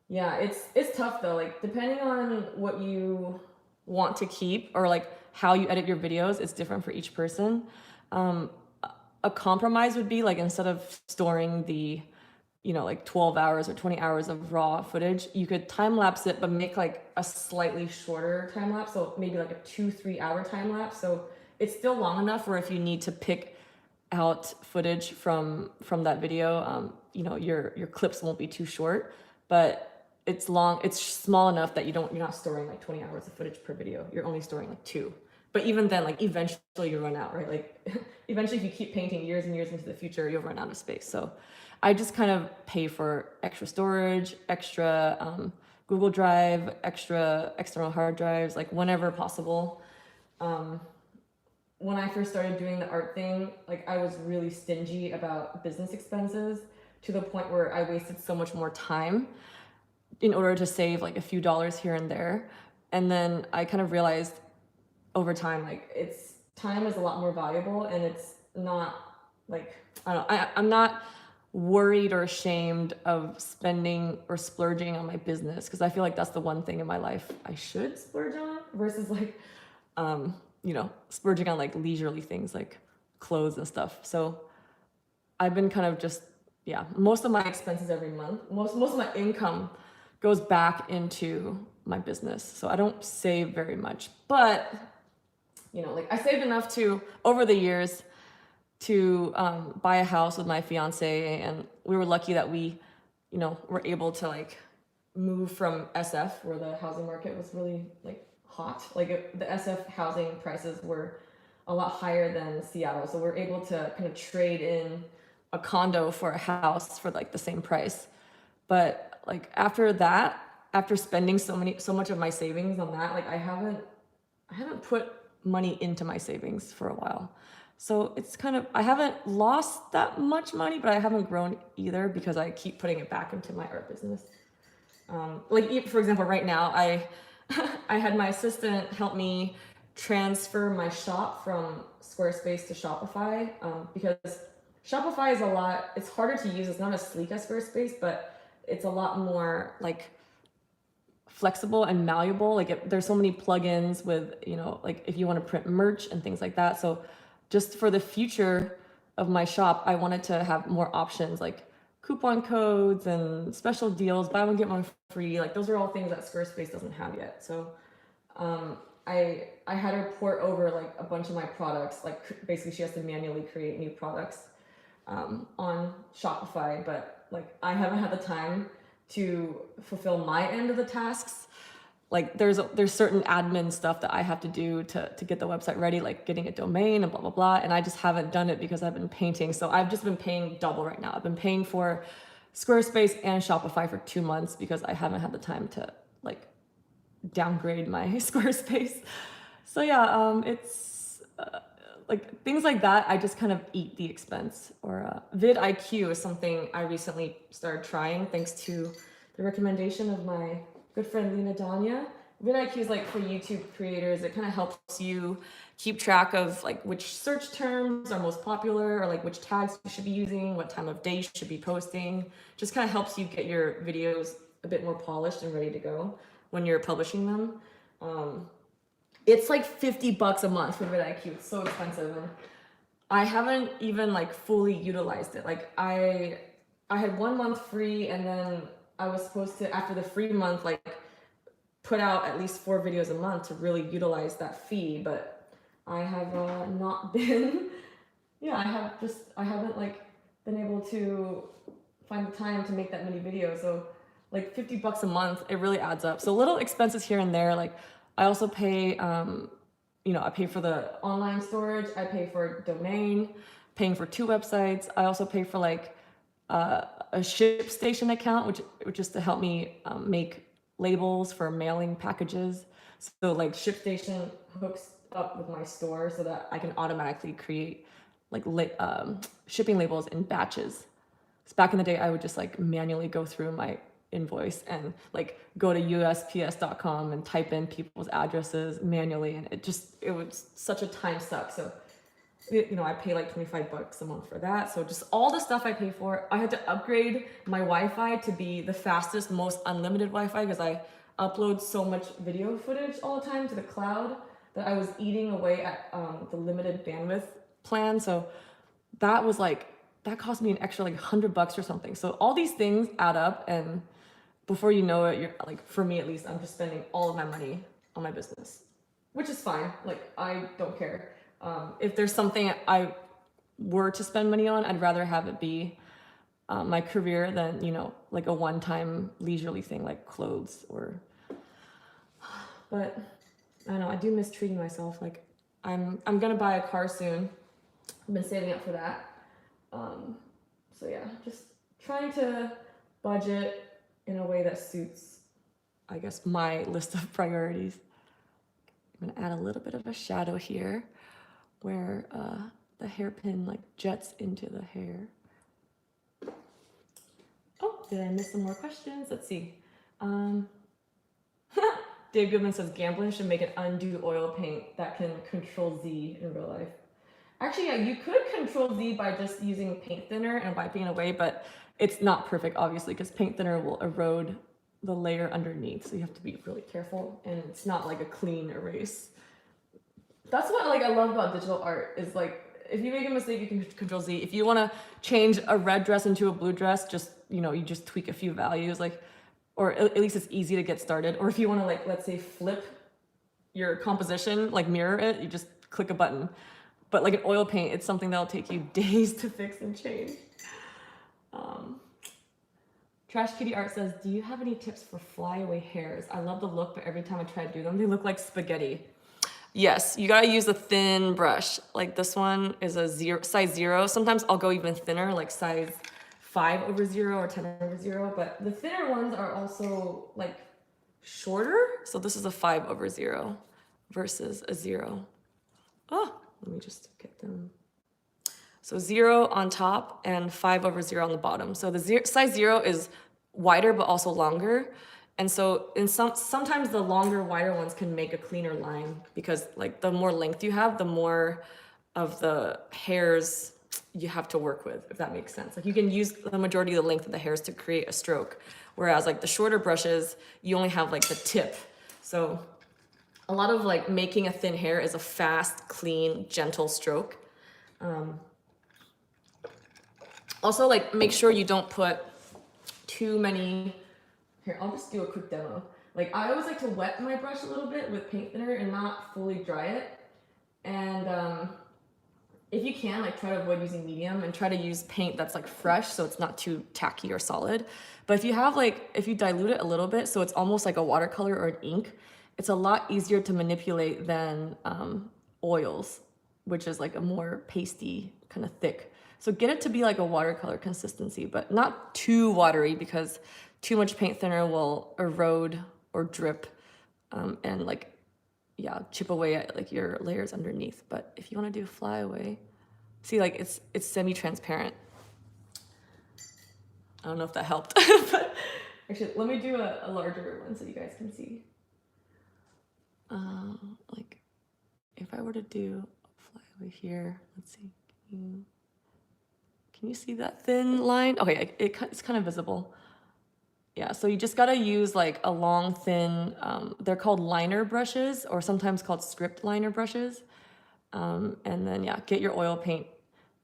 Yeah, it's tough though. Like depending on what you want to keep or like how you edit your videos, it's different for each person. A compromise would be like, instead of storing the, you know, like 12 hours or 20 hours of raw footage, you could time lapse it, but make like a slightly shorter time lapse. So maybe like a 2-3 hour time lapse. So it's still long enough where if you need to pick out footage from that video, you know, your clips won't be too short, but it's small enough that you're not storing like 20 hours of footage per video. You're only storing like 2. But even then, like eventually you run out, right? Like eventually if you keep painting years and years into the future, you'll run out of space. So I just kind of pay for extra storage, extra Google Drive, extra external hard drives, like whenever possible. When I first started doing the art thing, like I was really stingy about business expenses to the point where I wasted so much more time in order to save like a few dollars here and there. And then I kind of realized over time, like time is a lot more valuable, and it's not like, I don't know, I'm not worried or ashamed of spending or splurging on my business, because I feel like that's the one thing in my life I should splurge on versus like, you know, splurging on like leisurely things like clothes and stuff. So I've been kind of just, yeah, most of my expenses every month, most of my income goes back into my business. So I don't save very much, but you know, like I saved enough to, over the years, to buy a house with my fiance, and we were lucky that we, were able to like move from SF, where the housing market was really like hot. Like the SF housing prices were a lot higher than Seattle. So we're able to kind of trade in a condo for a house for like the same price. But like after that, after spending so much of my savings on that, like I haven't put money into my savings for a while. So it's kind of, I haven't lost that much money, but I haven't grown either because I keep putting it back into my art business. Like for example, right now, I had my assistant help me transfer my shop from Squarespace to Shopify, because Shopify is it's harder to use. It's not as sleek as Squarespace, but it's a lot more like flexible and malleable. Like there's so many plugins with, like if you want to print merch and things like that. So just for the future of my shop, I wanted to have more options like coupon codes and special deals, buy one, get one free. Like those are all things that Squarespace doesn't have yet. So I had her port over like a bunch of my products. Like basically she has to manually create new products on Shopify, but like I haven't had the time to fulfill my end of the tasks. Like there's certain admin stuff that I have to do to get the website ready, like getting a domain and blah, blah, blah. And I just haven't done it because I've been painting. So I've just been paying double right now. I've been paying for Squarespace and Shopify for 2 months because I haven't had the time to like downgrade my Squarespace. So yeah, it's like things like that. I just kind of eat the expense. Or vidIQ is something I recently started trying thanks to the recommendation of my good friend Lena Danya. vidIQ is like for YouTube creators. It kind of helps you keep track of like which search terms are most popular or like which tags you should be using, what time of day you should be posting. Just kind of helps you get your videos a bit more polished and ready to go when you're publishing them. It's like $50 a month for vidIQ. It's so expensive. And I haven't even like fully utilized it. Like I had 1 month free, and then I was supposed to, after the free month, like put out at least 4 videos a month to really utilize that fee. But I have not been, yeah, I haven't like been able to find the time to make that many videos. So like $50 a month, it really adds up. So little expenses here and there. Like I also pay, I pay for the online storage. I pay for domain, paying for 2 websites. I also pay for like a ShipStation account, which is to help me make labels for mailing packages. So like ShipStation hooks up with my store so that I can automatically create like shipping labels in batches. So back in the day, I would just like manually go through my invoice and like go to USPS.com and type in people's addresses manually, and it was such a time suck. So I pay like $25 a month for that. So just all the stuff I pay for, I had to upgrade my Wi-Fi to be the fastest, most unlimited Wi-Fi because I upload so much video footage all the time to the cloud that I was eating away at the limited bandwidth plan. So that cost me an extra like $100 or something. So all these things add up, and before you know it, you're like, for me at least, I'm just spending all of my money on my business, which is fine. Like I don't care. If there's something I were to spend money on, I'd rather have it be my career than, like a one-time leisurely thing like clothes but I don't know, I do miss treating myself. Like I'm gonna buy a car soon. I've been saving up for that. So yeah, just trying to budget in a way that suits, I guess, my list of priorities. I'm gonna add a little bit of a shadow here where the hairpin like jets into the hair. Oh, did I miss some more questions? Let's see. Dave Goodman says gambling should make an undue oil paint that can control Z in real life. Actually, yeah, you could control Z by just using paint thinner and wiping it away, but it's not perfect, obviously, because paint thinner will erode the layer underneath, so you have to be really careful, and it's not like a clean erase. That's what I love about digital art is like, if you make a mistake, you can control Z. If you want to change a red dress into a blue dress, just, you just tweak a few values, or at least it's easy to get started. Or if you want to let's say flip your composition, mirror it, you just click a button. But like an oil paint, it's something that'll take you days to fix and change. Trash Kitty Art says, do you have any tips for flyaway hairs? I love the look, but every time I try to do them, they look like spaghetti. Yes, you gotta use a thin brush. Like this one is a size 0. Sometimes I'll go even thinner, like size 5/0 or 10/0, but the thinner ones are also like shorter. So this is a 5/0 versus a 0. Oh, let me just get them. So 0 on top and 5/0 on the bottom. So the size 0 is wider but also longer. And so sometimes the longer, wider ones can make a cleaner line because like the more length you have, the more of the hairs you have to work with, if that makes sense. Like you can use the majority of the length of the hairs to create a stroke. Whereas like the shorter brushes, you only have like the tip. So a lot of like making a thin hair is a fast, clean, gentle stroke. Also, like, make sure you don't put too many. Here, I'll just do a quick demo. Like, I always like to wet my brush a little bit with paint thinner and not fully dry it. And if you can, like, try to avoid using medium and try to use paint that's like fresh so it's not too tacky or solid. But if you have like, if you dilute it a little bit so it's almost like a watercolor or an ink, it's a lot easier to manipulate than oils, which is like a more pasty, kind of thick. So get it to be like a watercolor consistency, but not too watery because too much paint thinner will erode or drip and like, yeah, chip away at like your layers underneath. But if you want to do flyaway, see, like it's semi-transparent. I don't know if that helped, but actually, let me do a larger one so you guys can see. Like if I were to do flyaway here, let's see. Can you see that thin line? Okay, it's kind of visible. Yeah, so you just gotta use like a long, thin, they're called liner brushes or sometimes called script liner brushes. And then yeah, get your oil paint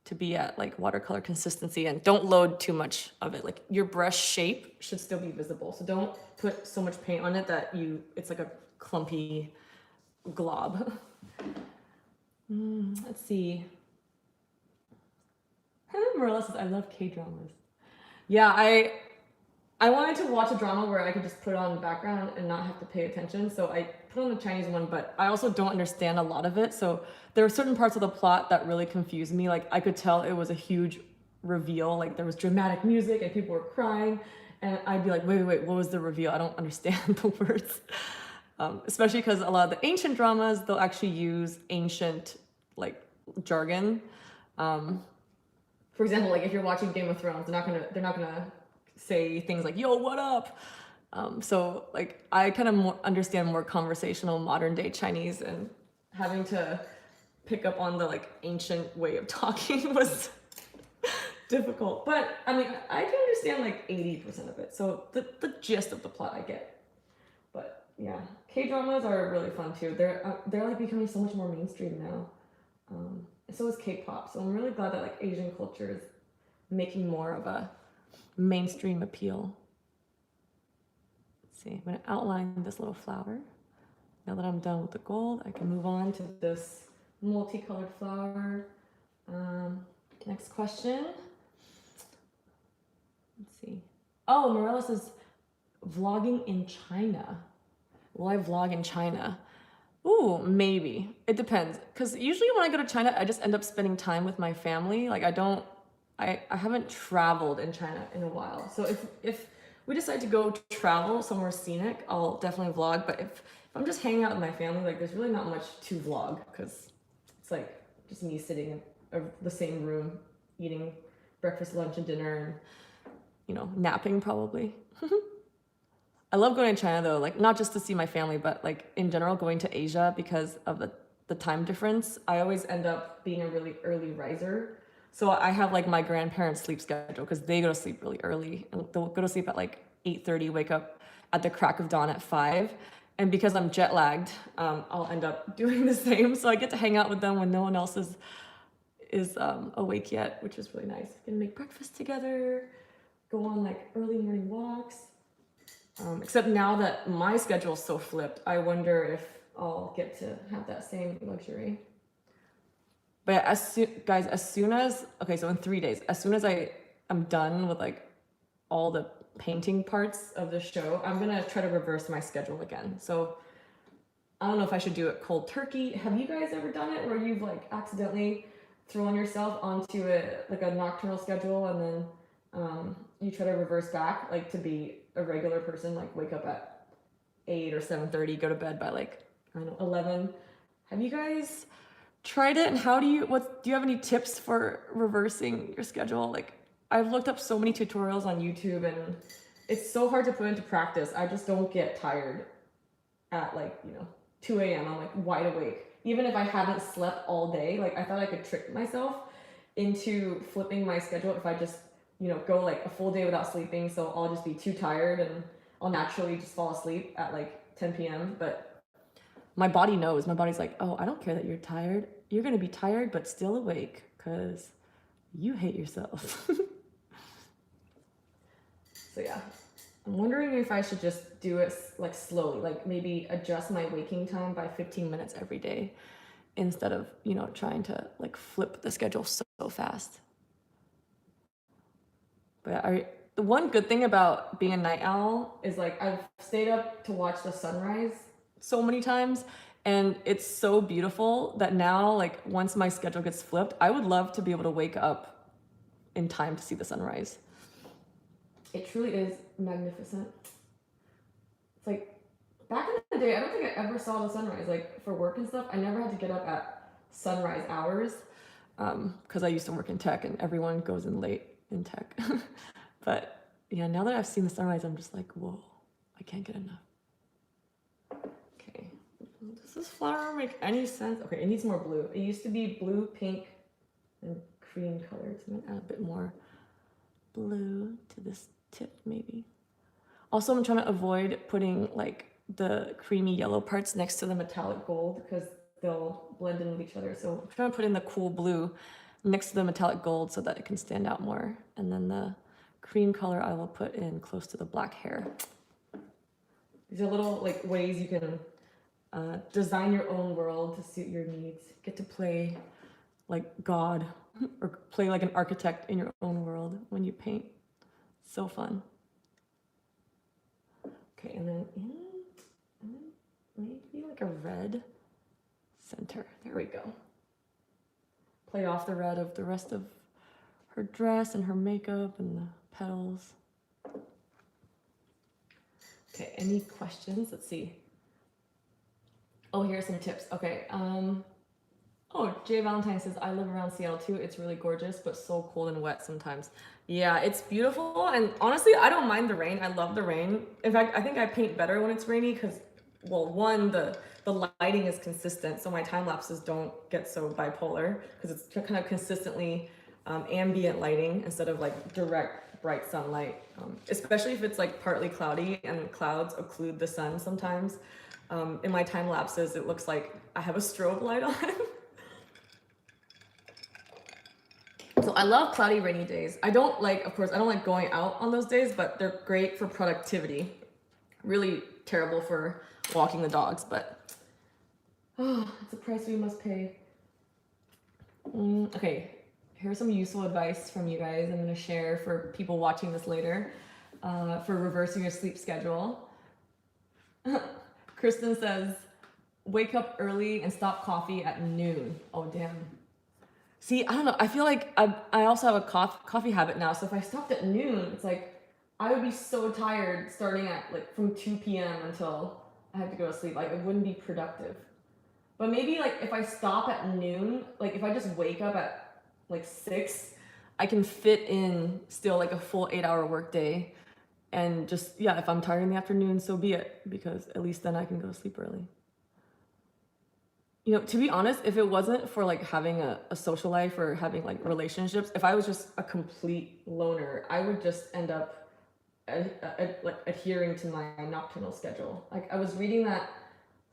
to be at like watercolor consistency and don't load too much of it. Like your brush shape should still be visible. So don't put so much paint on it that it's like a clumpy glob. Let's see. Marilla says, I love K-dramas. Yeah, I wanted to watch a drama where I could just put it on the background and not have to pay attention. So I put on the Chinese one, but I also don't understand a lot of it. So there are certain parts of the plot that really confused me. Like I could tell it was a huge reveal. Like there was dramatic music and people were crying. And I'd be like, wait, what was the reveal? I don't understand the words. Especially because a lot of the ancient dramas, they'll actually use ancient like jargon. For example, like if you're watching Game of Thrones, they're not gonna say things like, yo, what up? So like I kind of understand more conversational modern day Chinese, and having to pick up on the like ancient way of talking was difficult. But I mean, I can understand like 80% of it. So the gist of the plot I get. But yeah, K-dramas are really fun too. They're like becoming so much more mainstream now. So is K-pop. So I'm really glad that like Asian culture is making more of a mainstream appeal. Let's see, I'm gonna outline this little flower. Now that I'm done with the gold, I can move on to this multicolored flower. Next question. Let's see. Oh, Morella says, vlogging in China. Will I vlog in China? Ooh, maybe. It depends. Because usually when I go to China, I just end up spending time with my family. Like I haven't traveled in China in a while. So if we decide to go travel somewhere scenic, I'll definitely vlog. But if I'm just hanging out with my family, like there's really not much to vlog because it's like just me sitting in the same room, eating breakfast, lunch, and dinner, and napping probably. I love going to China though, like not just to see my family, but like in general going to Asia because of the time difference. I always end up being a really early riser. So I have like my grandparents' sleep schedule because they go to sleep really early. And they'll go to sleep at like 8:30, wake up at the crack of dawn at 5. And because I'm jet lagged, I'll end up doing the same. So I get to hang out with them when no one else is awake yet, which is really nice. We can make breakfast together, go on like early morning walks. Except now that my schedule is so flipped, I wonder if I'll get to have that same luxury. But yeah, so in 3 days, as soon as I'm done with like all the painting parts of the show, I'm gonna try to reverse my schedule again. So I don't know if I should do it cold turkey. Have you guys ever done it where you've like accidentally thrown yourself onto a nocturnal schedule, and then you try to reverse back, like to be a regular person, like wake up at 8 or 7:30, go to bed by like, I don't know, 11. Have you guys tried it? And do you have any tips for reversing your schedule? Like, I've looked up so many tutorials on YouTube, and it's so hard to put into practice. I just don't get tired at 2 a.m. I'm like wide awake. Even if I haven't slept all day, like I thought I could trick myself into flipping my schedule if I just, go like a full day without sleeping. So I'll just be too tired and I'll naturally just fall asleep at like 10 p.m. But my body knows. My body's like, oh, I don't care that you're tired. You're going to be tired, but still awake because you hate yourself. So yeah, I'm wondering if I should just do it like slowly, like maybe adjust my waking time by 15 minutes every day instead of, trying to like flip the schedule so fast. But the one good thing about being a night owl is like I've stayed up to watch the sunrise so many times, and it's so beautiful that now, like once my schedule gets flipped, I would love to be able to wake up in time to see the sunrise. It truly is magnificent. It's like back in the day, I don't think I ever saw the sunrise. Like for work and stuff, I never had to get up at sunrise hours because I used to work in tech and everyone goes in late in tech. But yeah, now that I've seen the sunrise, I'm just like, whoa, I can't get enough. Okay, does this flower make any sense? Okay, it needs more blue. It used to be blue, pink, and cream colored. So I'm gonna add a bit more blue to this tip maybe. Also, I'm trying to avoid putting like the creamy yellow parts next to the metallic gold because they'll blend in with each other. So I'm trying to put in the cool blue next to the metallic gold so that it can stand out more. And then the cream color I will put in close to the black hair. These are little like ways you can design your own world to suit your needs. Get to play like God or play like an architect in your own world when you paint. So fun. Okay, and then maybe like a red center. There we go. Play off the red of the rest of her dress and her makeup and the petals. Okay, any questions? Let's see. Oh, here's some tips. Okay, oh, Jay Valentine says, I live around Seattle too. It's really gorgeous, but so cold and wet sometimes. Yeah, it's beautiful. And honestly, I don't mind the rain. I love the rain. In fact, I think I paint better when it's rainy because, well, one, the lighting is consistent. So my time lapses don't get so bipolar because it's kind of consistently ambient lighting instead of like direct bright sunlight. Especially if it's like partly cloudy and clouds occlude the sun sometimes. In my time lapses, it looks like I have a strobe light on. So I love cloudy, rainy days. I don't like going out on those days, but they're great for productivity. Really terrible for walking the dogs, but it's a price we must pay. Okay, here's some useful advice from you guys I'm gonna share for people watching this later for reversing your sleep schedule. Kristen says, wake up early and stop coffee at noon. Oh, damn. See, I don't know. I feel like I also have a coffee habit now. So if I stopped at noon, it's like I would be so tired starting at like from 2 p.m. until I have to go to sleep. Like it wouldn't be productive. But maybe like if I stop at noon, like if I just wake up at like 6, I can fit in still like a full 8-hour workday. And just, yeah, if I'm tired in the afternoon, so be it. Because at least then I can go to sleep early. You know, to be honest, if it wasn't for like having a social life or having like relationships, if I was just a complete loner, I would just end up like adhering to my nocturnal schedule. Like I was reading that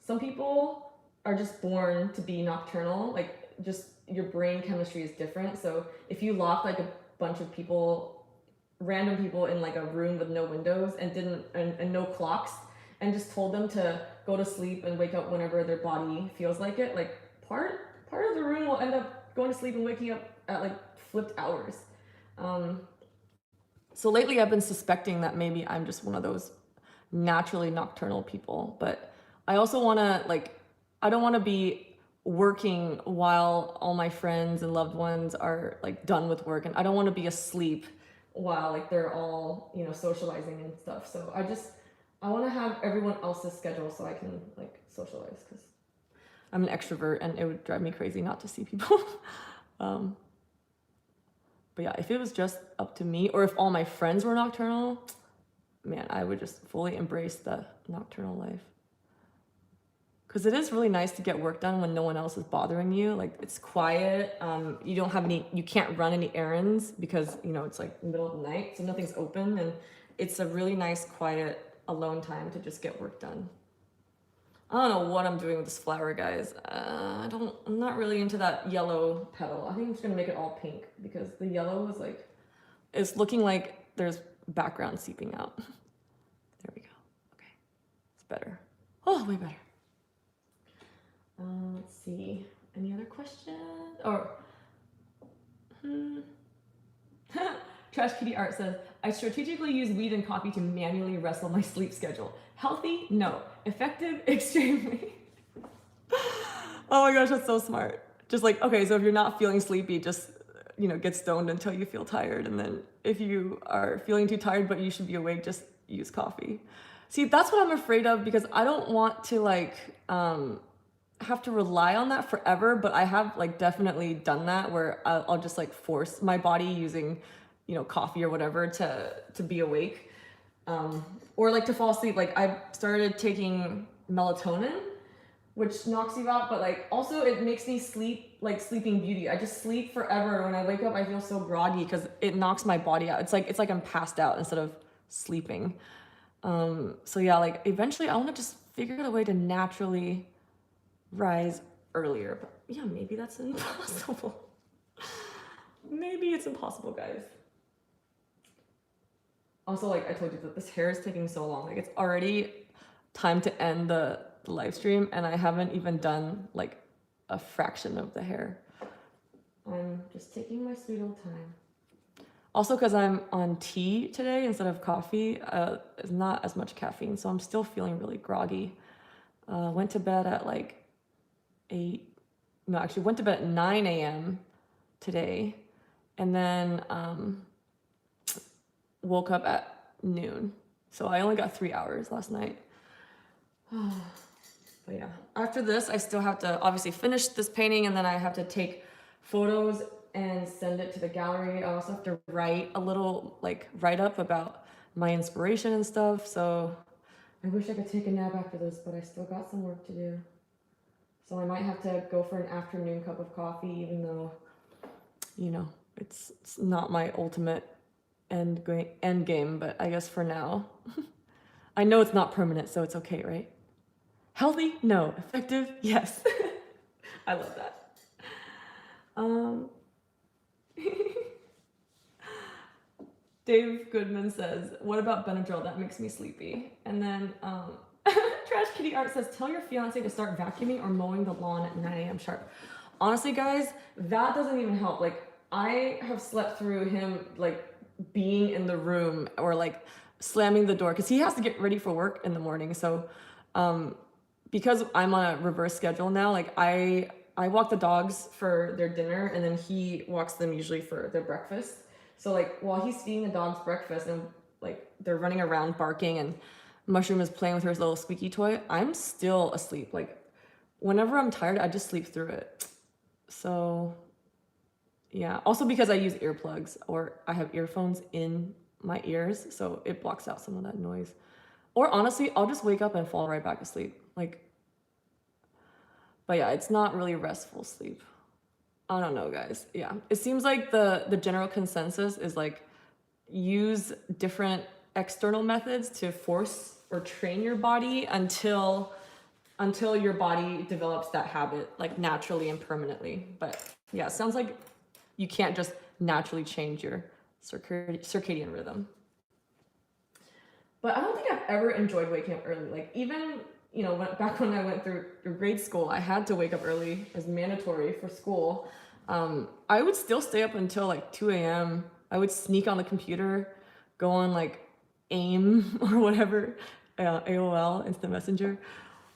some people are just born to be nocturnal, like just your brain chemistry is different. So if you lock like a bunch of people, random people in like a room with no windows and no clocks, and just told them to go to sleep and wake up whenever their body feels like it, like part of the room will end up going to sleep and waking up at like flipped hours. So lately I've been suspecting that maybe I'm just one of those naturally nocturnal people, but I also want to like, I don't want to be working while all my friends and loved ones are like done with work, and I don't want to be asleep while like they're all, you know, socializing and stuff. So I want to have everyone else's schedule so I can like socialize, because I'm an extrovert and it would drive me crazy not to see people. um, but yeah, if it was just up to me, or if all my friends were nocturnal, man, I would just fully embrace the nocturnal life. Because it is really nice to get work done when no one else is bothering you. Like, it's quiet. You don't have any, you can't run any errands because, you know, it's like the middle of the night, so nothing's open. And it's a really nice, quiet, alone time to just get work done. I don't know what I'm doing with this flower, guys. I'm not really into that yellow petal. I think I'm just gonna make it all pink because the yellow is like, it's looking like there's background seeping out. There we go. Okay, it's better. Oh, way better. Let's see. Any other questions? Or Trash Kitty Art says, I strategically use weed and coffee to manually wrestle my sleep schedule. Healthy? No. Effective? Extremely. Oh my gosh, that's so smart. Just like, okay, so if you're not feeling sleepy, just, you know, get stoned until you feel tired. And then if you are feeling too tired, but you should be awake, just use coffee. See, that's what I'm afraid of, because I don't want to like, have to rely on that forever, but I have like definitely done that where I'll just like force my body using, you know, coffee or whatever to be awake, or like to fall asleep. Like I started taking melatonin, which knocks you out, but like also it makes me sleep like Sleeping Beauty. I just sleep forever. When I wake up, I feel so groggy because it knocks my body out. It's like I'm passed out instead of sleeping. So yeah, like eventually I want to just figure out a way to naturally rise earlier, but yeah, maybe that's impossible. Maybe it's impossible, guys. Also, like I told you, that this hair is taking so long. Like, it's already time to end the live stream and I haven't even done like a fraction of the hair. I'm just taking my sweet old time. Also, because I'm on tea today instead of coffee, it's not as much caffeine, so I'm still feeling really groggy. Went to bed at like went to bed at 9 a.m. today, and then woke up at noon. So I only got 3 hours last night. But yeah, after this, I still have to obviously finish this painting, and then I have to take photos and send it to the gallery. I also have to write a little like write-up about my inspiration and stuff. So I wish I could take a nap after this, but I still got some work to do. So I might have to go for an afternoon cup of coffee, even though, you know, it's not my ultimate end game, but I guess for now. I know it's not permanent, so it's okay, right? Healthy? No. Effective? Yes. I love that. Dave Goodman says, what about Benadryl? That makes me sleepy. And then Trash Kitty Art says, tell your fiance to start vacuuming or mowing the lawn at 9 a.m. sharp. Honestly, guys, that doesn't even help. Like, I have slept through him like being in the room or like slamming the door, because he has to get ready for work in the morning. So because I'm on a reverse schedule now, like I walk the dogs for their dinner, and then he walks them usually for their breakfast. So like while he's feeding the dogs breakfast and like they're running around barking and Mushroom is playing with her little squeaky toy, I'm still asleep. Like whenever I'm tired, I just sleep through it. So yeah, also because I use earplugs, or I have earphones in my ears, so it blocks out some of that noise. Or honestly, I'll just wake up and fall right back asleep. Like, but yeah, it's not really restful sleep. I don't know, guys. Yeah, it seems like the general consensus is like use different external methods to force or train your body until your body develops that habit like naturally and permanently. But yeah, it sounds like you can't just naturally change your circadian rhythm. But I don't think I've ever enjoyed waking up early. Like even, you know, back when I went through grade school, I had to wake up early as mandatory for school. I would still stay up until like 2 a.m. I would sneak on the computer go on like AIM or whatever, AOL, Instant Messenger.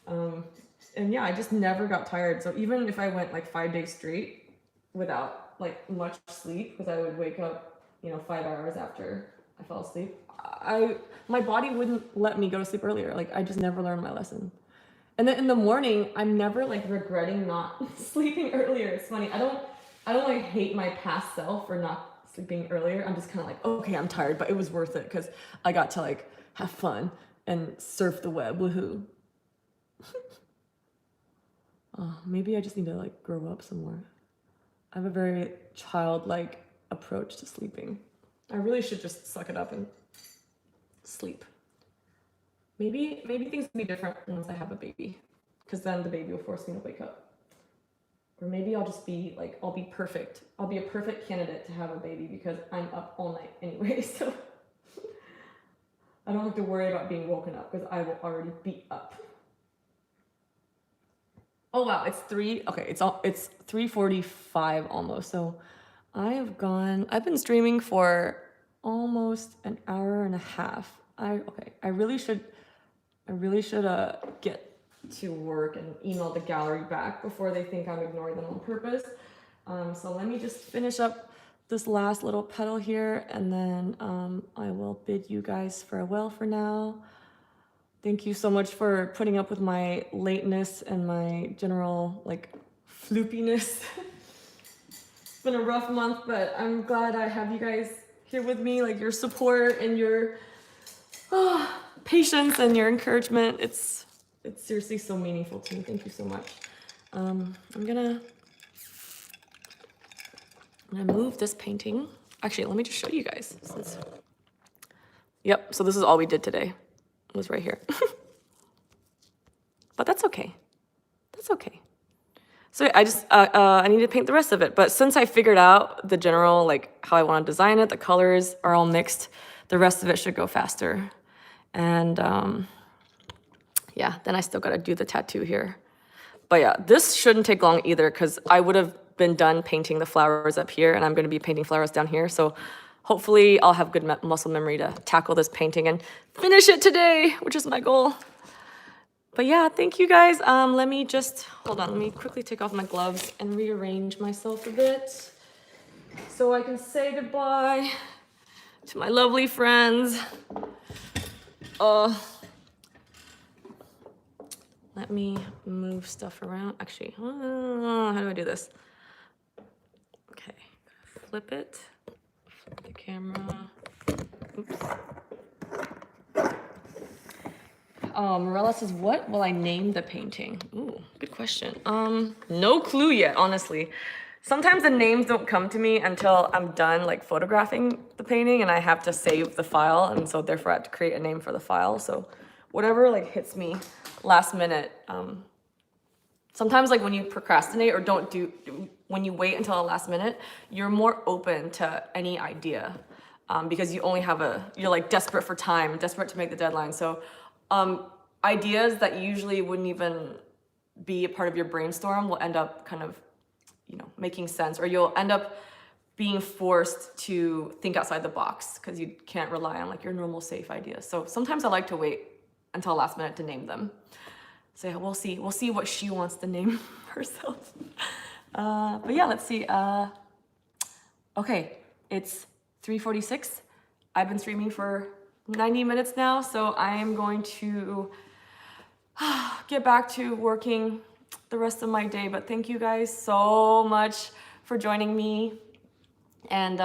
And yeah, I just never got tired. So even if I went like 5 days straight without like much sleep, because I would wake up, 5 hours after I fell asleep, my body wouldn't let me go to sleep earlier. Like I just never learned my lesson. And then in the morning, I'm never like regretting not sleeping earlier. It's funny. I don't like hate my past self for not sleeping earlier. I'm just kind of like, okay, I'm tired, but it was worth it because I got to like have fun and surf the web. Woohoo. Oh, maybe I just need to like grow up some more. I have a very childlike approach to sleeping. I really should just suck it up and sleep. Maybe things will be different once I have a baby, because then the baby will force me to wake up. Or maybe I'll just be like, I'll be perfect. I'll be a perfect candidate to have a baby because I'm up all night anyway, so I don't have to worry about being woken up because I will already be up. Oh wow, it's 3:45 almost. So I've been streaming for almost an hour and a half. I really should get to work and email the gallery back before they think I'm ignoring them on purpose. So let me just finish up this last little petal here, and then I will bid you guys farewell for now. Thank you so much for putting up with my lateness and my general like floopiness. It's been a rough month, but I'm glad I have you guys here with me, like your support and your patience and your encouragement. It's seriously so meaningful to me. Thank you so much. I'm gonna move this painting. Actually, let me just show you guys. Yep, so this is all we did today. It was right here. But that's okay. That's okay. So I just, I need to paint the rest of it. But since I figured out the general, like how I want to design it, the colors are all mixed, the rest of it should go faster. And yeah, then I still got to do the tattoo here. But yeah, this shouldn't take long either because I would have been done painting the flowers up here and I'm going to be painting flowers down here. So hopefully I'll have good muscle memory to tackle this painting and finish it today, which is my goal. But yeah, thank you guys. Let me quickly take off my gloves and rearrange myself a bit so I can say goodbye to my lovely friends. Let me move stuff around. Actually, how do I do this? Okay, flip it, flip the camera. Oops. Morella says, what will I name the painting? Ooh, good question. No clue yet, honestly. Sometimes the names don't come to me until I'm done like photographing the painting and I have to save the file, and so therefore I have to create a name for the file. So whatever like hits me last minute. Sometimes like when you procrastinate or when you wait until the last minute, you're more open to any idea because you only have you're like desperate for time, desperate to make the deadline. So ideas that usually wouldn't even be a part of your brainstorm will end up kind of, making sense, or you'll end up being forced to think outside the box because you can't rely on like your normal safe ideas. So sometimes I like to wait until last minute to name them. So yeah, we'll see what she wants to name herself. But yeah, let's see. Okay, it's 3:46. I've been streaming for 90 minutes now, so I am going to get back to working the rest of my day. But thank you guys so much for joining me. And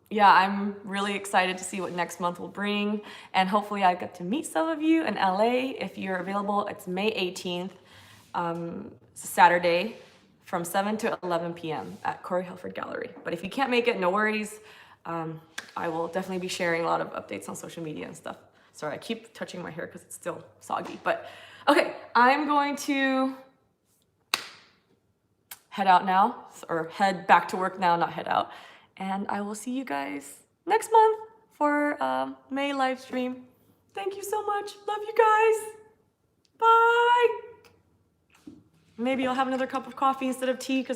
yeah, I'm really excited to see what next month will bring. And hopefully I get to meet some of you in LA. If you're available, it's May 18th, it's a Saturday from 7 to 11 p.m. at Corey Helford Gallery. But if you can't make it, no worries. I will definitely be sharing a lot of updates on social media and stuff. Sorry, I keep touching my hair because it's still soggy. But okay, I'm going to head out now, or head back to work now, not head out. And I will see you guys next month for May live stream. Thank you so much. Love you guys. Bye. Maybe I'll have another cup of coffee instead of tea because